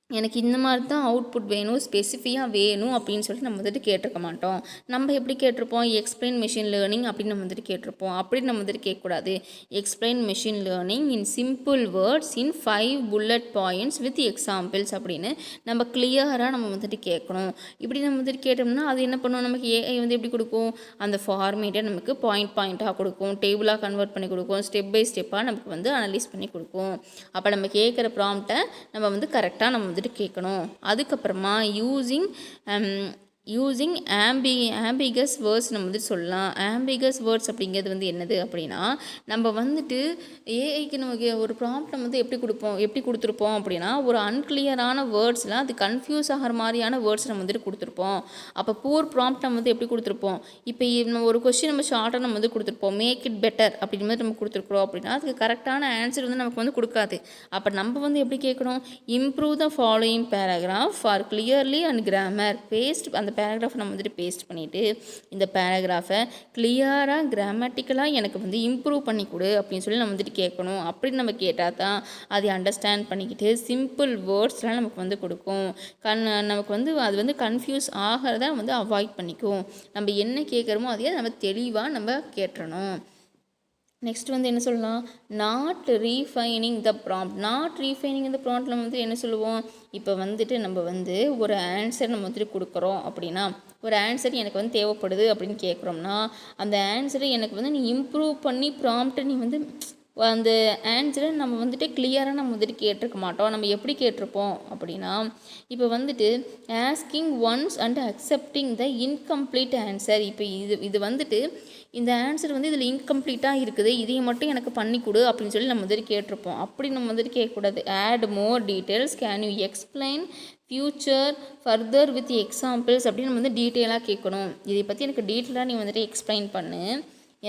எனக்கு இந்த மாதிரி தான் அவுட்புட் வேணும், ஸ்பெசிஃபிக்காக வேணும் அப்படின்னு சொல்லிட்டு நம்ம வந்துட்டு கேட்டிருக்க மாட்டோம். நம்ம எப்படி கேட்டிருப்போம், எக்ஸ்பிளைன் மெஷின் லேர்னிங் அப்படின்னு நம்ம வந்துட்டு கேட்டிருப்போம். அப்படின்னு நம்ம வந்துட்டு கேட்கக்கூடாது. Explain machine learning in simple words in 5 bullet points with examples அப்படின்னு நம்ம கிளியராக நம்ம வந்துட்டு கேட்கணும். இப்படி நம்ம வந்துட்டு கேட்டோம்னா அது என்ன பண்ணுவோம், நமக்கு ஏஐ வந்து எப்படி கொடுக்கும், அந்த ஃபார்மேட்டை நமக்கு பாயிண்டாக கொடுக்கும், டேபிளாக கன்வெர்ட் பண்ணி கொடுக்கும், ஸ்டெப் பை ஸ்டெப்பாக நமக்கு வந்து அனலைஸ் பண்ணி கொடுக்கும். அப்போ நம்ம கேட்குற ப்ராம்ப்டை நம்ம வந்து கரெக்டாக நம்ம கேட்கணும். அதுக்கப்புறமா யூஸிங் ஆம்பிகஸ் வேர்ட்ஸ் நம்ம வந்து சொல்லலாம். ஆம்பிகஸ் வேர்ட்ஸ் அப்படிங்கிறது வந்து என்னது அப்படின்னா, நம்ம வந்துட்டு ஏஐக்கு நமக்கு ஒரு ப்ராம்ப்ட் வந்து எப்படி கொடுத்துருப்போம் அப்படின்னா, ஒரு அன்கிளியரான வேர்ட்ஸில் அது கன்ஃபியூஸ் ஆகிற மாதிரியான வேர்ட்ஸ் நம்ம வந்துட்டு கொடுத்துருப்போம். அப்போ பூர் ப்ராம்ப்ட் நம்ம வந்து எப்படி கொடுத்துருப்போம், இப்போ நம்ம ஒரு கொஸ்டின் நம்ம ஷார்ட்டாக நம்ம வந்து கொடுத்துருப்போம், மேக் இட் பெட்டர் அப்படின்ற மாதிரி நம்ம கொடுத்துருக்குறோம் அப்படின்னா அதுக்கு கரெக்டான ஆன்சர் வந்து நமக்கு வந்து கொடுக்காது. அப்போ நம்ம வந்து எப்படி கேட்கணும், improve the following paragraph for clearly and grammar அந்த பேராகிராஃபை நம்ம வந்துட்டு பேஸ்ட் பண்ணிவிட்டு இந்த பேராகிராஃபை கிளியராக கிராமட்டிக்கலாக எனக்கு வந்து இம்ப்ரூவ் பண்ணி கொடு அப்படின்னு சொல்லி நம்ம வந்துட்டு கேட்கணும். அப்படின்னு நம்ம கேட்டால் தான் அதை அண்டர்ஸ்டாண்ட் பண்ணிக்கிட்டு சிம்பிள் வேர்ட்ஸ்லாம் நமக்கு வந்து கொடுக்கும். நமக்கு வந்து அது வந்து கன்ஃபியூஸ் ஆகிறத வந்து அவாய்ட் பண்ணிக்கும். நம்ம என்ன கேட்குறோமோ அதையே நம்ம தெளிவாக நம்ம கேட்டுறணும். நெக்ஸ்ட் வந்து என்ன சொல்லலாம், நாட் ரீஃபைனிங் த ப்ராம்ப்ட் நம்ம வந்து என்ன சொல்லுவோம், இப்போ வந்துட்டு நம்ம வந்து ஒரு ஆன்சர் நம்ம வந்துட்டு கொடுக்குறோம் அப்படின்னா, ஒரு ஆன்சர் எனக்கு வந்து தேவைப்படுது அப்படின்னு கேட்குறோம்னா அந்த ஆன்சரை எனக்கு வந்து நீ இம்ப்ரூவ் பண்ணி ப்ராம்ப்டை நீ வந்து அந்த ஆன்சரை நம்ம வந்துட்டு கிளியராக நம்ம வந்துட்டு கேட்டிருக்க மாட்டோம். நம்ம எப்படி கேட்டிருப்போம் அப்படின்னா, இப்போ வந்துட்டு asking once and accepting the incomplete answer. இப்போ இது வந்துட்டு இந்த ஆன்சர் வந்து இதில் இன்கம்ப்ளீட்டாக இருக்குது, இதையும் மட்டும் எனக்கு பண்ணி கொடு அப்படின்னு சொல்லி நம்ம வந்துட்டு கேட்டிருப்போம். அப்படி நம்ம வந்துட்டு கேட்கக்கூடாது. Add more details, can you explain future further with examples அப்படின்னு நம்ம வந்து டீட்டெயிலாக கேட்கணும். இதை பற்றி எனக்கு டீட்டெயிலாக நீ வந்துட்டு எக்ஸ்பிளைன் பண்ணு,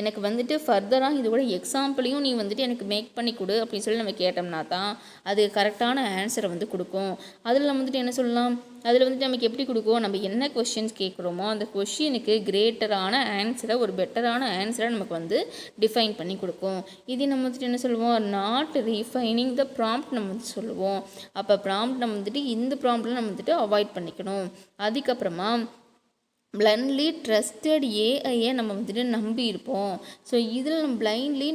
எனக்கு வந்துட்டு ஃபர்தராக இதோட எக்ஸாம்பிளையும் நீ வந்துட்டு எனக்கு மேக் பண்ணி கொடு அப்படின்னு சொல்லி நம்ம கேட்டோம்னா தான் அது கரெக்டான ஆன்சரை வந்து கொடுக்கும். அதில் நம்ம வந்துட்டு என்ன சொல்லலாம், அதில் வந்துட்டு நமக்கு எப்படி கொடுக்கும், நம்ம என்ன கொஷின்ஸ் கேட்குறோமோ அந்த கொஷினுக்கு கிரேட்டரான ஆன்சரை, ஒரு பெட்டரான ஆன்சரை நமக்கு வந்து டிஃபைன் பண்ணி கொடுக்கும். இது நம்ம வந்துட்டு என்ன சொல்லுவோம், நாட் ரீஃபைனிங் த ப்ராம்ப்ட் நம்ம வந்து சொல்லுவோம். அப்போ ப்ராம்ப்ட் நம்ம வந்துட்டு இந்த ப்ராம்ப்டில் நம்ம வந்துட்டு அவாய்ட் பண்ணிக்கணும். அதுக்கப்புறமா பிளைண்ட்லி ட்ரஸ்டட் ஏஐயை நம்ம வந்துட்டு நம்பியிருப்போம். ஸோ இதில் நம்ம பிளைண்ட்லி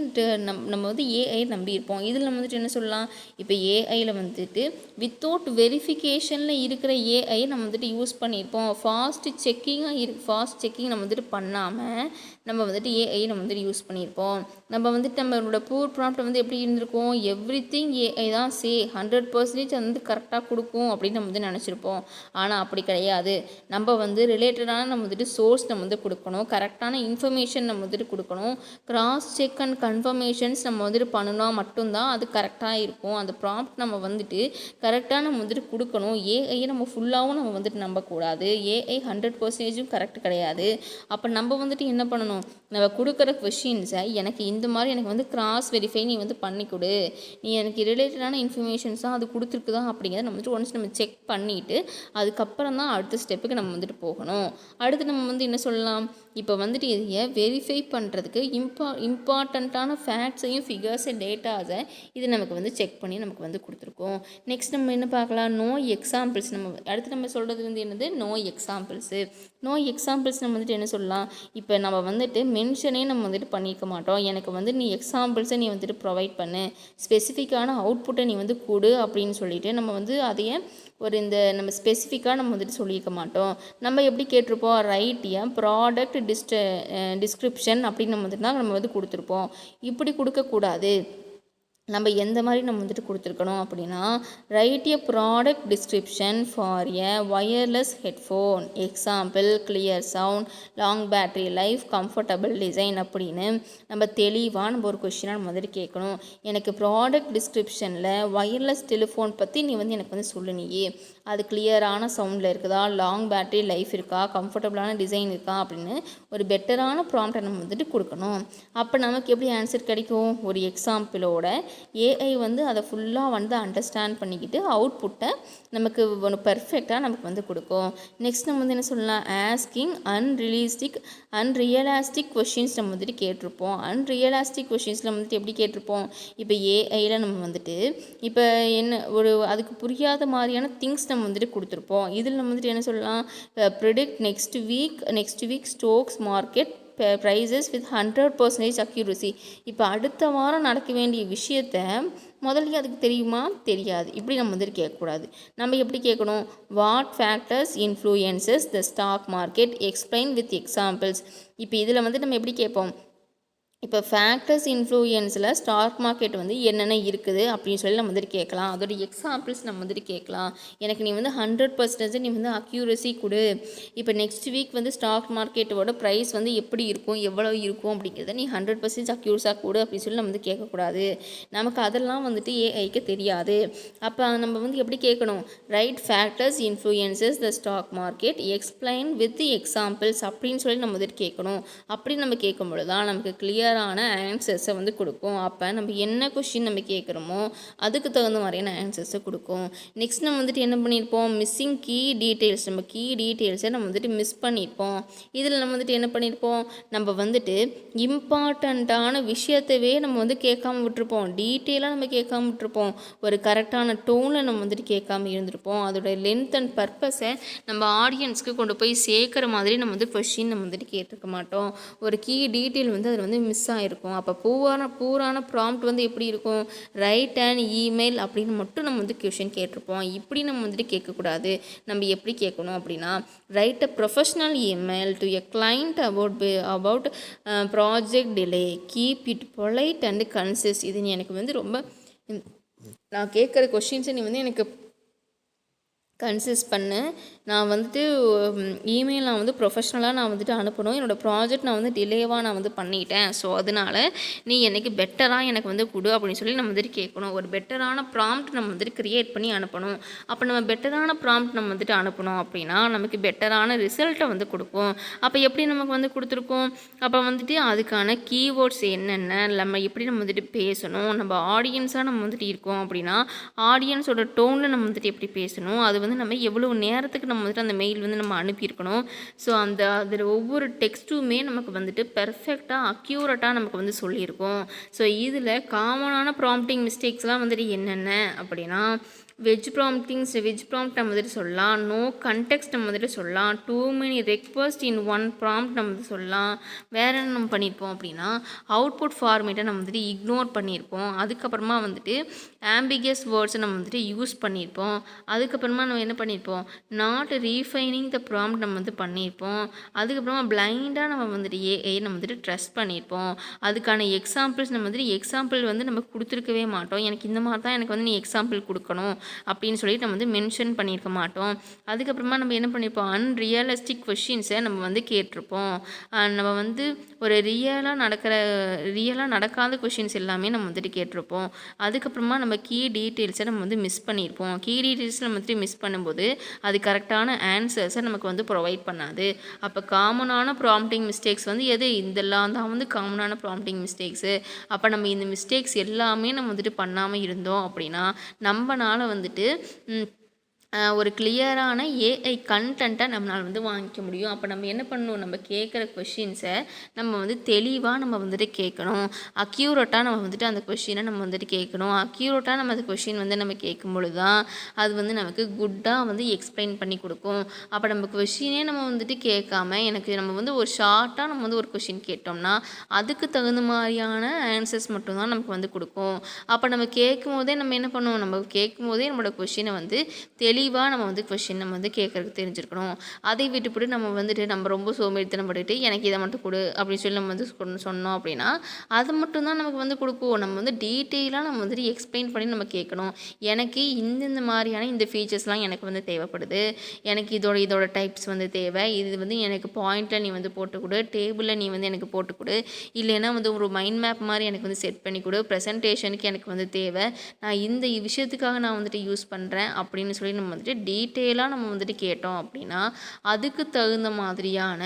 நம்ம வந்து ஏஐ நம்பியிருப்போம். இதில் நம்ம வந்துட்டு என்ன சொல்லலாம், இப்போ ஏஐயில் வந்துட்டு வித்தவுட் வெரிஃபிகேஷனில் இருக்கிற ஏஐ நம்ம வந்துட்டு யூஸ் பண்ணியிருப்போம். ஃபாஸ்ட் செக்கிங் நம்ம வந்துட்டு பண்ணாமல் நம்ம வந்துட்டு ஏஐ நம்ம வந்துட்டு யூஸ் பண்ணியிருப்போம். நம்ம வந்துட்டு நம்மளோட பூர் ப்ராம்ப்ட் வந்து எப்படி இருந்திருக்கும், எவ்ரிதிங் ஏஐ தான் 100% அது வந்து கரெக்டாக கொடுக்கும் அப்படின்னு நம்ம வந்து நினச்சிருப்போம். ஆனால் அப்படி கிடையாது. நம்ம வந்து ரிலேட்டடான நம்ம வந்துட்டு சோர்ஸ் நம்ம வந்து கொடுக்கணும், கரெக்டான இன்ஃபர்மேஷன் நம்ம வந்துட்டு கொடுக்கணும், கிராஸ் செக் அண்ட் கன்ஃபர்மேஷன்ஸ் நம்ம வந்துட்டு பண்ணணும்னா மட்டும்தான் அது கரெக்டாக இருக்கும். அந்த ப்ராம்ப்ட் நம்ம வந்துட்டு கரெக்டாக நம்ம வந்துட்டு கொடுக்கணும். ஏஐ நம்ம ஃபுல்லாகவும் நம்ம வந்துட்டு நம்பக்கூடாது. ஏஐ 100% கரெக்ட் கிடையாது. அப்போ நம்ம வந்துட்டு என்ன பண்ணணும், நம்ம கொடுக்குற கொஷின்ஸை எனக்கு இந்த மாதிரி எனக்கு வந்து கிராஸ் வெரிஃபை நீ வந்து பண்ணி கொடு, நீ எனக்கு ரிலேட்டடான இன்ஃபர்மேஷன்ஸ் தான் அது கொடுத்துருக்குதா அப்படிங்கிறத நம்ம வந்துட்டு ஒன்ஸ் நம்ம செக் பண்ணிவிட்டு அதுக்கப்புறம் தான் அடுத்த ஸ்டெப்புக்கு நம்ம வந்துட்டு போகணும். அடுத்து நம்ம வந்து என்ன சொல்லலாம், இப்போ வந்துட்டு இதையை வெரிஃபை பண்ணுறதுக்கு இம்பார்ட்டண்ட்டான ஃபேக்ட்ஸையும் ஃபிகர்ஸு டேட்டாஸை இது நமக்கு வந்து செக் பண்ணி நமக்கு வந்து கொடுத்துருக்கோம். நெக்ஸ்ட் நம்ம என்ன பார்க்கலாம், நோ எக்ஸாம்பிள்ஸ். நம்ம அடுத்து நம்ம சொல்கிறது வந்து என்னது, நோ எக்ஸாம்பிள்ஸு. நோ எக்ஸாம்பிள்ஸ் நம்ம வந்துட்டு என்ன சொல்லலாம், இப்போ நம்ம வந்துட்டு மென்ஷனே நம்ம வந்துட்டு பண்ணியிருக்க மாட்டோம். எனக்கு வந்து நீ எக்ஸாம்பிள்ஸை நீ வந்துட்டு ப்ரொவைட் பண்ணு, ஸ்பெசிஃபிக்கான அவுட்புட்டை நீ வந்து கொடு அப்படின்னு சொல்லிட்டு நம்ம வந்து அதையே இந்த நம்ம ஸ்பெசிஃபிக்காக நம்ம வந்துட்டு சொல்லியிருக்க மாட்டோம். நம்ம எப்படி கேட்டிருப்போம், ரைட் எ ப்ராடக்ட் டிஸ்கிரிப்ஷன் அப்படின்னு நம்ம வந்துட்டு தான் நம்ம வந்து கொடுத்துருப்போம். இப்படி கொடுக்கக்கூடாது. நம்ம எந்த மாதிரி நம்ம வந்துட்டு கொடுத்துருக்கணும் அப்படின்னா, right a product description for a wireless headphone, example clear sound, long battery life, comfortable design அப்படின்னு நம்ம தெளிவாக நம்ம ஒரு கொஷினாக நம்ம வந்துட்டு கேட்கணும். எனக்கு ப்ராடக்ட் டிஸ்கிரிப்ஷனில் ஒயர்லெஸ் டெலிஃபோன் பற்றி நீ வந்து எனக்கு வந்து சொல்லு, நீயே அது கிளியரான சவுண்டில் இருக்குதா, லாங் பேட்ரி லைஃப் இருக்கா, கம்ஃபர்டபுளான டிசைன் இருக்கா அப்படின்னு ஒரு பெட்டரான ப்ராம்ப்டை நம்ம வந்துட்டு கொடுக்கணும். அப்போ நமக்கு எப்படி ஆன்சர் கிடைக்கும், ஒரு எக்ஸாம்பிளோட ஏஐ வந்து அதை ஃபுல்லாக வந்து அண்டர்ஸ்டாண்ட் பண்ணிக்கிட்டு அவுட்புட்டை நமக்கு ஒன்று பர்ஃபெக்டாக நமக்கு வந்து கொடுக்கும். நெக்ஸ்ட் நம்ம வந்து என்ன சொல்லலாம், ஆஸ்கிங் அன்ரியலாஸ்டிக் கொஷின்ஸ் நம்ம வந்துட்டு கேட்டிருப்போம். அன்ரியலாஸ்டிக் கொஷின்ஸில் வந்துட்டு எப்படி கேட்டிருப்போம், இப்போ ஏஐயில் நம்ம வந்துட்டு இப்போ என்ன அதுக்கு புரியாத மாதிரியான திங்ஸ் நம்ம வந்துட்டு கொடுத்துருப்போம். இதில் நம்ம வந்துட்டு என்ன சொல்லலாம், predict next week stocks market prices with 100% accuracy. இப்போ அடுத்த வாரம் நடக்க வேண்டிய விஷயத்த முதல்ல அதுக்கு தெரியுமா, தெரியாது. இப்படி நம்ம வந்துட்டு கேட்கக்கூடாது. நம்ம எப்படி கேட்கணும், what factors influences the stock market, explain with examples. இப்போ இதில் வந்துட்டு நம்ம எப்படி கேட்போம், இப்போ ஃபேக்டர்ஸ் இன்ஃப்ளூயன்ஸில் ஸ்டாக் மார்க்கெட் வந்து என்னென்ன இருக்குது அப்படின்னு சொல்லி நம்ம வந்துட்டு கேட்கலாம். அதோட எக்ஸாம்பிள்ஸ் நம்ம வந்துட்டு கேட்கலாம். எனக்கு நீ வந்து 100% நீ வந்து அக்யூரசி கொடு. இப்போ நெக்ஸ்ட் வீக் வந்து ஸ்டாக் மார்க்கெட்டோட ப்ரைஸ் வந்து எப்படி இருக்கும், எவ்வளோ இருக்கும் அப்படிங்கிறத நீ 100% அக்யூரஸாக கொடு அப்படின்னு சொல்லி நம்ம வந்து கேட்கக்கூடாது. நமக்கு அதெல்லாம் வந்துட்டு ஏஐக்கு தெரியாது. அப்போ நம்ம வந்து எப்படி கேட்கணும், right factors influences the stock market, explain with examples அப்படின்னு சொல்லி நம்ம வந்துட்டு கேட்கணும். அப்படி நம்ம கேட்கும்பொழுது தான் நமக்கு கிளியரான ஆன்சர்ஸை வந்து கொடுக்கும். அப்போ நம்ம என்ன கொஷின் நம்ம கேட்குறோமோ அதுக்கு தகுந்த மாதிரியான ஆன்சர்ஸை கொடுக்கும். நெக்ஸ்ட் நம்ம வந்துட்டு என்ன பண்ணியிருப்போம், மிஸ்ஸிங் கீ டீட்டெயில்ஸ். நம்ம கீ டீட்டெயில்ஸை நம்ம வந்துட்டு மிஸ் பண்ணியிருப்போம். இதில் நம்ம வந்துட்டு என்ன பண்ணியிருப்போம், நம்ம வந்துட்டு இம்பார்ட்டண்ட்டான விஷயத்தவே நம்ம வந்து கேட்காம விட்டுருப்போம். டீட்டெயிலாக நம்ம கேட்காம விட்டுருப்போம். ஒரு கரெக்டான டோனில் நம்ம வந்துட்டு கேட்காம இருந்திருப்போம். அதோட லென்த் அண்ட் பர்பஸை நம்ம ஆடியன்ஸ்க்கு கொண்டு போய் சேர்க்குற மாதிரி நம்ம வந்து கொஷின் நம்ம வந்துட்டு கேட்டிருக்க மாட்டோம். ஒரு கீ டீட்டெயில் வந்து அதில் வந்து மிஸ் ஆகிருக்கும். அப்போ பூரான ப்ராம்ப்ட் வந்து எப்படி இருக்கும், ரைட் அண்ட் இமெயில் அப்படின்னு மட்டும் நம்ம வந்து கொஷின் கேட்டிருப்போம். இப்படி நம்ம வந்துட்டு கேட்கக்கூடாது. நம்ம எப்படி கேட்கணும் அப்படின்னா, right a professional email to a client about project delay, keep it polite and கன்சிஸ். இது நீ எனக்கு வந்து ரொம்ப நான் கேட்குற கொஷின்ஸை நீ வந்து எனக்கு கன்சிஸ்ட் பண்ணு. நான் வந்துட்டு இமெயில் நான் வந்து ப்ரொஃபஷ்னலாக நான் வந்துட்டு அனுப்பணும். என்னோடய ப்ராஜெக்ட் நான் வந்து டிலேவாக நான் வந்து பண்ணிட்டேன். ஸோ அதனால் நீ எனக்கு பெட்டராக எனக்கு வந்து கொடு அப்படின்னு சொல்லி நம்ம வந்துட்டு கேட்கணும். ஒரு பெட்டரான ப்ராம்ப்ட் நம்ம வந்துட்டு க்ரியேட் பண்ணி அனுப்பணும். அப்போ நம்ம பெட்டரான ப்ராம்ப்ட் நம்ம வந்துட்டு அனுப்பணும் அப்படின்னா நமக்கு பெட்டரான ரிசல்ட்டை வந்து கொடுக்கும். அப்போ எப்படி நமக்கு வந்து கொடுத்துருக்கோம், அப்போ வந்துட்டு அதுக்கான கீவேர்ட்ஸ் என்னென்ன, நம்ம எப்படி நம்ம வந்துட்டு பேசணும், நம்ம ஆடியன்ஸாக நம்ம வந்துட்டு இருக்கோம் அப்படின்னா ஆடியன்ஸோட டோனில் நம்ம வந்துட்டு எப்படி பேசணும், அது வந்து நம்ம எவ்வளோ நேரத்துக்கு நம்ம வந்துட்டு அந்த மெயில் வந்து நம்ம அனுப்பியிருக்கணும். ஸோ அதில் ஒவ்வொரு டெக்ஸ்ட்டுமே நமக்கு வந்துட்டு பெர்ஃபெக்டாக அக்யூரேட்டாக நமக்கு வந்து சொல்லியிருக்கோம். ஸோ இதில் காமனான ப்ராம்ப்டிங் மிஸ்டேக்ஸ்லாம் வந்துட்டு என்னென்ன அப்படின்னா, வெஜ் ப்ராம்ப்ட் நம்ம வந்துட்டு சொல்லலாம், நோ கண்டெக்ஸ்ட் நம்ம வந்துட்டு சொல்லலாம், too many request in one prompt நம்ம வந்து சொல்லலாம். வேறு என்ன நம்ம பண்ணியிருப்போம் அப்படின்னா, அவுட்புட் ஃபார்மேட்டை நம்ம வந்துட்டு இக்னோர் பண்ணியிருப்போம். அதுக்கப்புறமா வந்துட்டு ஆம்பிகியஸ் வேர்ட்ஸை நம்ம வந்துட்டு யூஸ் பண்ணியிருப்போம். அதுக்கப்புறமா நம்ம என்ன பண்ணியிருப்போம், நாட் ரீஃபைனிங் த ப்ராம்ப்ட் நம்ம வந்து பண்ணியிருப்போம். அதுக்கப்புறமா பிளைண்டாக நம்ம வந்துட்டு ஏஐ நம்ம வந்துட்டு ட்ரஸ்ட் பண்ணியிருப்போம். அதுக்கான எக்ஸாம்பிள்ஸ் நம்ம வந்துட்டு எக்ஸாம்பிள் வந்து நம்ம கொடுத்துருக்கவே மாட்டோம். எனக்கு இந்த மாதிரி தான் எனக்கு வந்து நீ எக்ஸாம்பிள் கொடுக்கணும் அப்படின்னு சொல்லிட்டு நம்ம வந்து மென்ஷன் பண்ணியிருக்க மாட்டோம். அதுக்கப்புறமா நம்ம என்ன பண்ணியிருப்போம், அன்ரியலிஸ்டிக் கொஷின்ஸை நம்ம வந்து கேட்டிருப்போம். நம்ம வந்து ஒரு ரியலாக நடக்காத கொஷின்ஸ் எல்லாமே நம்ம வந்துட்டு கேட்டிருப்போம். அதுக்கப்புறமா நம்ம கீ டீட்டெயில்ஸை நம்ம வந்து மிஸ் பண்ணியிருப்போம். கீ டீட்டெயில்ஸ் நம்ம வந்துட்டு மிஸ் பண்ணும்போது அது கரெக்டான ஆன்சர்ஸை நமக்கு வந்து ப்ரொவைட் பண்ணாது. அப்போ காமனான ப்ராம்ப்டிங் மிஸ்டேக்ஸ் வந்து எது, இதெல்லாம் தான் வந்து காமனான ப்ராம்ப்டிங் மிஸ்டேக்ஸு. அப்போ நம்ம இந்த மிஸ்டேக்ஸ் எல்லாமே நம்ம வந்துட்டு பண்ணாமல் இருந்தோம் அப்படின்னா நம்மளால் வந்துட்டு ஒரு கிளியரான ஏஐ கன்டென்ட்டை நம்மளால் வந்து வாங்கிக்க முடியும். அப்போ நம்ம என்ன பண்ணணும், நம்ம கேட்குற கொஷின்ஸை நம்ம வந்து தெளிவாக நம்ம வந்துட்டு கேட்கணும். அக்யூரேட்டாக நம்ம வந்துட்டு அந்த கொஷினை நம்ம வந்துட்டு கேட்கணும். அக்யூரேட்டாக நம்ம அந்த கொஷின் வந்து நம்ம கேட்கும் பொழுது தான் அது வந்து நமக்கு குட்டாக வந்து எக்ஸ்பிளைன் பண்ணி கொடுக்கும். அப்போ நம்ம கொஷினே நம்ம வந்துட்டு கேட்காம எனக்கு நம்ம வந்து ஒரு ஷார்ட்டாக நம்ம வந்து ஒரு கொஷின் கேட்டோம்னா அதுக்கு தகுந்த மாதிரியான ஆன்சர்ஸ் மட்டும்தான் நமக்கு வந்து கொடுக்கும். அப்போ நம்ம கேட்கும் போதே நம்ம என்ன பண்ணுவோம், நம்ம கேட்கும் போதே நம்மளோட கொஷினை வந்து தெளிவாக நம்ம வந்து கொஷின் நம்ம வந்து கேட்குறதுக்கு தெரிஞ்சிருக்கணும். அதை விட்டுப்பட்டு நம்ம வந்துட்டு நம்ம ரொம்ப சோம்பேறித்தனம் பட்டுட்டு எனக்கு இதை மட்டும் கொடு அப்படின்னு சொல்லி நம்ம வந்து சொன்னோம் அப்படின்னா அது மட்டும்தான் நமக்கு வந்து கொடுப்போம். நம்ம வந்து டீட்டெயிலாக நம்ம வந்துட்டு எக்ஸ்பிளைன் பண்ணி நம்ம கேட்கணும். எனக்கு இந்த மாதிரியான இந்த ஃபீச்சர்ஸ்லாம் எனக்கு வந்து தேவைப்படுது, எனக்கு இதோட டைப்ஸ் வந்து தேவை, இது வந்து எனக்கு பாயிண்டில் நீ வந்து போட்டு கொடு, டேபிளில் நீ வந்து எனக்கு போட்டு கொடு, இல்லைன்னா வந்து ஒரு மைண்ட் மேப் மாதிரி எனக்கு வந்து செட் பண்ணி கொடு, ப்ரெசன்டேஷனுக்கு எனக்கு வந்து தேவை, நான் இந்த விஷயத்துக்காக நான் வந்துட்டு யூஸ் பண்ணுறேன் அப்படின்னு சொல்லி நம்ம வந்துட்டு டீட்டெயிலாக நம்ம வந்துட்டு கேட்டோம் அப்படின்னா அதுக்கு தகுந்த மாதிரியான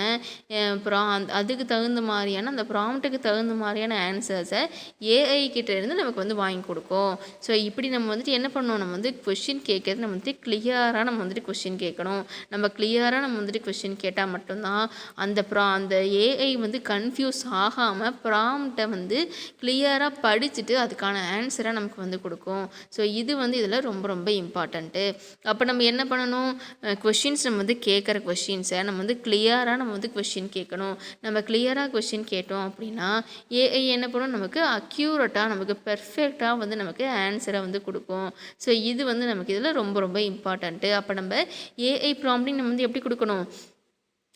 அந்த ப்ராம்ப்ட்டுக்கு தகுந்த மாதிரியான ஆன்சர்ஸை ஏஐ கிட்டேருந்து நமக்கு வந்து வாங்கி கொடுக்கும். ஸோ இப்படி நம்ம வந்துட்டு என்ன பண்ணணும், நம்ம வந்து கொஷின் கேட்குறது நம்ம வந்துட்டு கிளியராக நம்ம வந்துட்டு கொஷின் கேட்கணும். நம்ம கிளியராக நம்ம வந்துட்டு கொஷின் கேட்டால் மட்டும்தான் அந்த ஏஐ வந்து கன்ஃபியூஸ் ஆகாமல் ப்ராம்ப்டை வந்து கிளியராக படிச்சுட்டு அதுக்கான ஆன்சரை நமக்கு வந்து கொடுக்கும். ஸோ இது வந்து இதில் ரொம்ப ரொம்ப இம்பார்ட்டண்ட்டு. அப்போ நம்ம என்ன பண்ணணும், கொஷின்ஸ் நம்ம வந்து கேட்குற கொஷின்ஸை நம்ம வந்து கிளியராக நம்ம வந்து கொஷின் கேட்கணும். நம்ம கிளியராக கொஷின் கேட்டோம் அப்படின்னா ஏஐ என்ன பண்ணும், நமக்கு அக்யூரேட்டாக நமக்கு பெர்ஃபெக்டாக வந்து நமக்கு ஆன்சரை வந்து கொடுக்கும். ஸோ இது வந்து நமக்கு இதில் ரொம்ப ரொம்ப இம்பார்ட்டண்ட்டு. அப்போ நம்ம ஏஐ ப்ராம்ப்டிங் நம்ம வந்து எப்படி கொடுக்கணும்,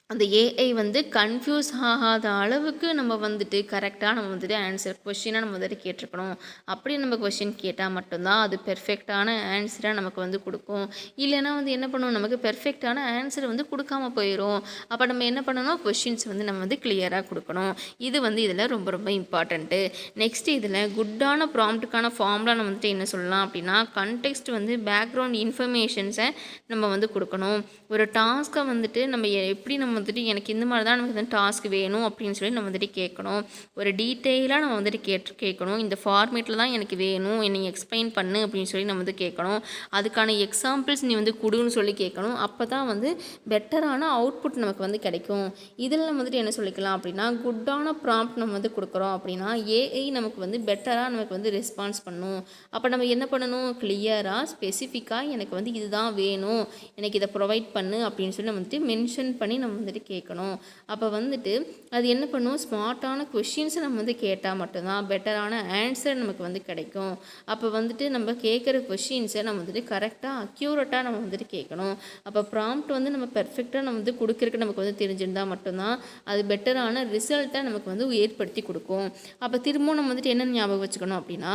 அந்த ஏஐ வந்து கன்ஃபியூஸ் ஆகாத அளவுக்கு நம்ம வந்துட்டு கரெக்டாக நம்ம வந்துட்டு ஆன்சர் கொஷினாக நம்ம வந்துட்டு கேட்டிருக்கணும். அப்படி நம்ம கொஷின் கேட்டால் மட்டும்தான் அது பெர்ஃபெக்டான ஆன்சராக நமக்கு வந்து கொடுக்கும். இல்லைன்னா வந்து என்ன பண்ணுவோம், நமக்கு பெர்ஃபெக்டான ஆன்சர் வந்து கொடுக்காம போயிடும். அப்போ நம்ம என்ன பண்ணணும், கொஷின்ஸ் வந்து நம்ம வந்து கிளியராக கொடுக்கணும். இது வந்து இதில் ரொம்ப ரொம்ப இம்பார்ட்டண்ட்டு. நெக்ஸ்ட் இதில் குட்டான ப்ராம்ப்ட்டுக்கான ஃபார்முலா நம்ம வந்துட்டு என்ன சொல்லலாம் அப்படின்னா, கண்டெக்ஸ்ட் வந்து பேக்ரவுண்ட் இன்ஃபர்மேஷன்ஸை நம்ம வந்து கொடுக்கணும். ஒரு டாஸ்க்கை வந்துட்டு நம்ம எப்படி நம்ம வந்துட்டு எனக்கு இந்த மாதிரி தான் நமக்கு வந்து டாஸ்க் வேணும் அப்படின்னு சொல்லி நம்ம வந்துட்டு கேட்கணும். ஒரு டீட்டெயிலாக நம்ம வந்துட்டு கேட்கணும். இந்த ஃபார்மேட்டில் தான் எனக்கு வேணும், என்னை எக்ஸ்பிளைன் பண்ணு அப்படின்னு சொல்லி நம்ம வந்து கேட்கணும். அதுக்கான எக்ஸாம்பிள்ஸ் நீ வந்து கொடுன்னு சொல்லி கேட்கணும். அப்போ தான் வந்து பெட்டரான அவுட்புட் நமக்கு வந்து கிடைக்கும். இதில் நம்ம வந்துட்டு என்ன சொல்லிக்கலாம் அப்படின்னா, குட்டான ப்ராம்ப்ட் நம்ம வந்து கொடுக்குறோம் அப்படின்னா ஏஐ நமக்கு வந்து பெட்டராக நமக்கு வந்து ரெஸ்பான்ஸ் பண்ணும். அப்போ நம்ம என்ன பண்ணணும், கிளியராக ஸ்பெசிஃபிக்காக எனக்கு வந்து இதுதான் வேணும், எனக்கு இதை ப்ரொவைட் பண்ணு அப்படின்னு சொல்லி நம்ம வந்துட்டு மென்ஷன் பண்ணி நம்ம வந்துட்டு கேட்கணும். அப்போ வந்துட்டு அது என்ன பண்ணும், ஸ்மார்ட்டான கொஷின்ஸை நம்ம வந்து கேட்டால் மட்டும்தான் பெட்டரான ஆன்சர் நமக்கு வந்து கிடைக்கும். அப்போ வந்துட்டு நம்ம கேட்குற கொஷின்ஸை நம்ம வந்துட்டு கரெக்டாக அக்யூரேட்டாக நம்ம வந்துட்டு கேட்கணும். அப்போ ப்ராம்ப்ட் வந்து நம்ம பெர்ஃபெக்டாக நம்ம வந்து கொடுக்குறதுக்கு நமக்கு வந்து தெரிஞ்சிருந்தால் மட்டும்தான் அது பெட்டரான ரிசல்ட்டை நமக்கு வந்து ஏற்படுத்தி கொடுக்கும். அப்போ திரும்பவும் நம்ம வந்துட்டு என்ன ஞாபகம் வச்சுக்கணும் அப்படின்னா,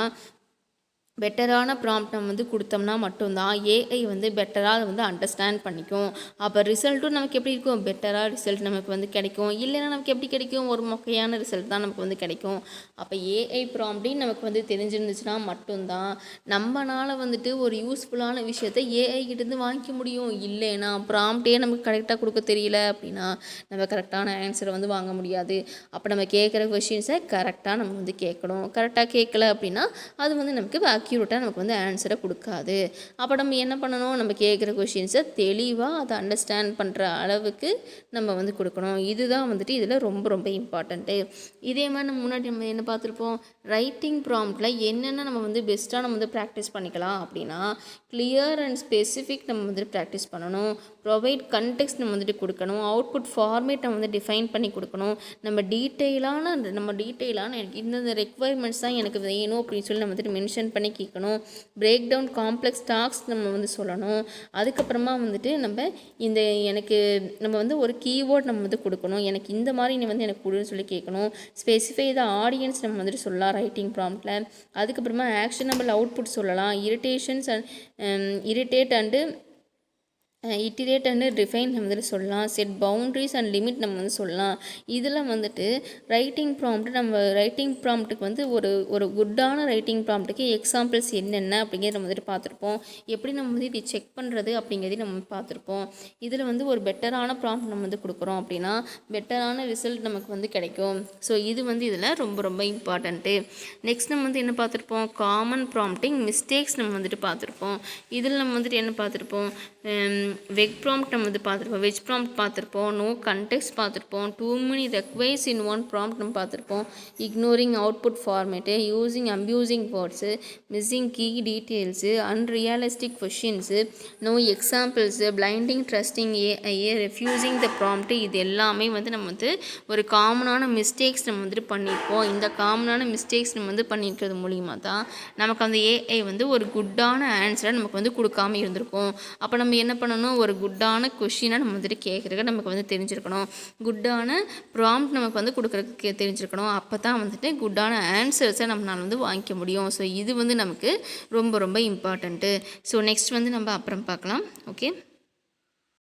பெட்டரான ப்ராம்ப்ட் நம்ம வந்து கொடுத்தோம்னா மட்டும்தான் ஏஐ வந்து பெட்டராக அதை வந்து அண்டர்ஸ்டாண்ட் பண்ணிக்கும். அப்போ ரிசல்ட்டும் நமக்கு எப்படி இருக்கும், பெட்டராக ரிசல்ட் நமக்கு வந்து கிடைக்கும். இல்லைன்னா நமக்கு எப்படி கிடைக்கும், ஒரு மொக்கையான ரிசல்ட் தான் நமக்கு வந்து கிடைக்கும். அப்போ ஏஐ ப்ராம்ப்டிங் நமக்கு வந்து தெரிஞ்சிருந்துச்சுன்னா மட்டும்தான் நம்மளால் வந்துட்டு ஒரு யூஸ்ஃபுல்லான விஷயத்தை ஏஐ கிட்டேருந்து வாங்கிக்க முடியும். இல்லைன்னா ப்ராம்ப்டே நமக்கு கரெக்டாக கொடுக்க தெரியல அப்படின்னா நம்ம கரெக்டான ஆன்சரை வந்து வாங்க முடியாது. அப்போ நம்ம கேட்குற கொஷின்ஸை கரெக்டாக நம்ம வந்து கேட்கணும். கரெக்டாக கேட்கல அப்படின்னா அது வந்து நமக்கு அக்யூரேட்டாக நமக்கு வந்து ஆன்சரை கொடுக்காது. அப்போ நம்ம என்ன பண்ணணும், நம்ம கேட்குற கொஷின்ஸை தெளிவாக அதை அண்டர்ஸ்டாண்ட் பண்ணுற அளவுக்கு நம்ம வந்து கொடுக்கணும். இதுதான் வந்துட்டு இதில் ரொம்ப ரொம்ப இம்பார்ட்டண்ட்டு. இதே மாதிரி நம்ம முன்னாடி நம்ம என்ன பார்த்துருப்போம், ரைட்டிங் ப்ராம்ப்டில் என்னென்ன நம்ம வந்து பெஸ்ட்டாக நம்ம வந்து ப்ராக்டிஸ் பண்ணிக்கலாம் அப்படின்னா, கிளியர் அண்ட் ஸ்பெசிஃபிக் நம்ம வந்துட்டு ப்ராக்டிஸ் பண்ணணும், ப்ரொவைட் கண்டெக்ஸ்ட் நம்ம வந்துட்டு கொடுக்கணும், அவுட்புட் ஃபார்மேட் நம்ம வந்து டிஃபைன் பண்ணி கொடுக்கணும், நம்ம டீட்டெயிலான இந்த ரெக்குவயர்மெண்ட்ஸ் தான் எனக்கு வேணும் அப்படின்னு சொல்லி நம்ம வந்துட்டு மென்ஷன் பண்ணி கேட்கணும், பிரேக் டவுன் காம்ப்ளெக்ஸ் டாஸ்க் நம்ம வந்து சொல்லணும். அதுக்கப்புறமா வந்துட்டு நம்ம வந்து ஒரு கீவேர்ட் நம்ம வந்து கொடுக்கணும், எனக்கு இந்த மாதிரி நீ வந்து எனக்கு கொடுன்னு சொல்லி கேட்கணும். ஸ்பெசிஃபை த ஆடியன்ஸ் நம்ம வந்துட்டு சொல்லலாம் ரைட்டிங் ப்ராம்ப்டில். அதுக்கப்புறமா ஆக்ஷனபிள் அவுட்புட் சொல்லலாம், இரிட்டேட் அண்டு இட்டிரேட் அண்ட் டிஃபைன் நம்ம வந்துட்டு சொல்லலாம். செட் பவுண்ட்ரிஸ் அண்ட் லிமிட் நம்ம வந்து சொல்லலாம். இதில் வந்துட்டு ரைட்டிங் ப்ராம்ப்ட் நம்ம ரைட்டிங் ப்ராம்ப்ட்டுக்கு வந்து ஒரு குட்டான ரைட்டிங் ப்ராம்ப்ட்டுக்கு எக்ஸாம்பிள்ஸ் என்னென்ன அப்படிங்கிறத நம்ம வந்துட்டு பார்த்துருப்போம். எப்படி நம்ம வந்து இப்படி செக் பண்ணுறது அப்படிங்கிறதையும் நம்ம பார்த்துருப்போம். இதில் வந்து ஒரு பெட்டரான ப்ராம்ப்ட் நம்ம வந்து கொடுக்குறோம் அப்படின்னா பெட்டரான ரிசல்ட் நமக்கு வந்து கிடைக்கும். ஸோ இது வந்து இதில் ரொம்ப ரொம்ப இம்பார்ட்டண்ட்டு. நெக்ஸ்ட் நம்ம வந்து என்ன பார்த்துருப்போம், காமன் ப்ராம்ப்டிங் மிஸ்டேக்ஸ் நம்ம வந்துட்டு பார்த்துருப்போம். இதில் நம்ம வந்துட்டு என்ன பார்த்துருப்போம், வெக் ப்ராம்ப்ட் நம்ம வந்து பார்த்துருப்போம், வெஜ் ப்ராம்ப்ட் பார்த்துருப்போம், நோ கண்டெக்ஸ்ட் பார்த்துருப்போம், too many requests in one prompt நம்ம பார்த்துருப்போம், ignoring output format, using abusing words, missing key details, unrealistic questions, no examples, blinding trusting ஏஐஏ, ரெஃப்யூசிங் த ப்ராம்ப்ட், இது எல்லாமே வந்து நம்ம வந்து ஒரு காமனான மிஸ்டேக்ஸ் நம்ம வந்துட்டு பண்ணியிருப்போம். இந்த காமனான மிஸ்டேக்ஸ் நம்ம வந்து பண்ணியிருக்கிறது மூலிமா தான் நமக்கு அந்த ஏஐ வந்து ஒரு குட்டான ஆன்சரை நமக்கு வந்து கொடுக்காம இருந்திருக்கும். அப்போ நம்ம என்ன பண்ணணும், ஒரு குட்டான கொஷினை நம்ம வந்துட்டு கேட்குறதுக்கு நமக்கு வந்து தெரிஞ்சிருக்கணும், குட்டான ப்ராம்ப்ட் நமக்கு வந்து கொடுக்குறதுக்கு தெரிஞ்சிருக்கணும். அப்போ தான் வந்துட்டு குட்டான ஆன்சர்ஸை நம்மளால் வந்து வாங்கிக்க முடியும். ஸோ இது வந்து நமக்கு ரொம்ப ரொம்ப இம்பார்ட்டண்ட்டு. ஸோ நெக்ஸ்ட் வந்து நம்ம அப்புறம் பார்க்கலாம். ஓகே.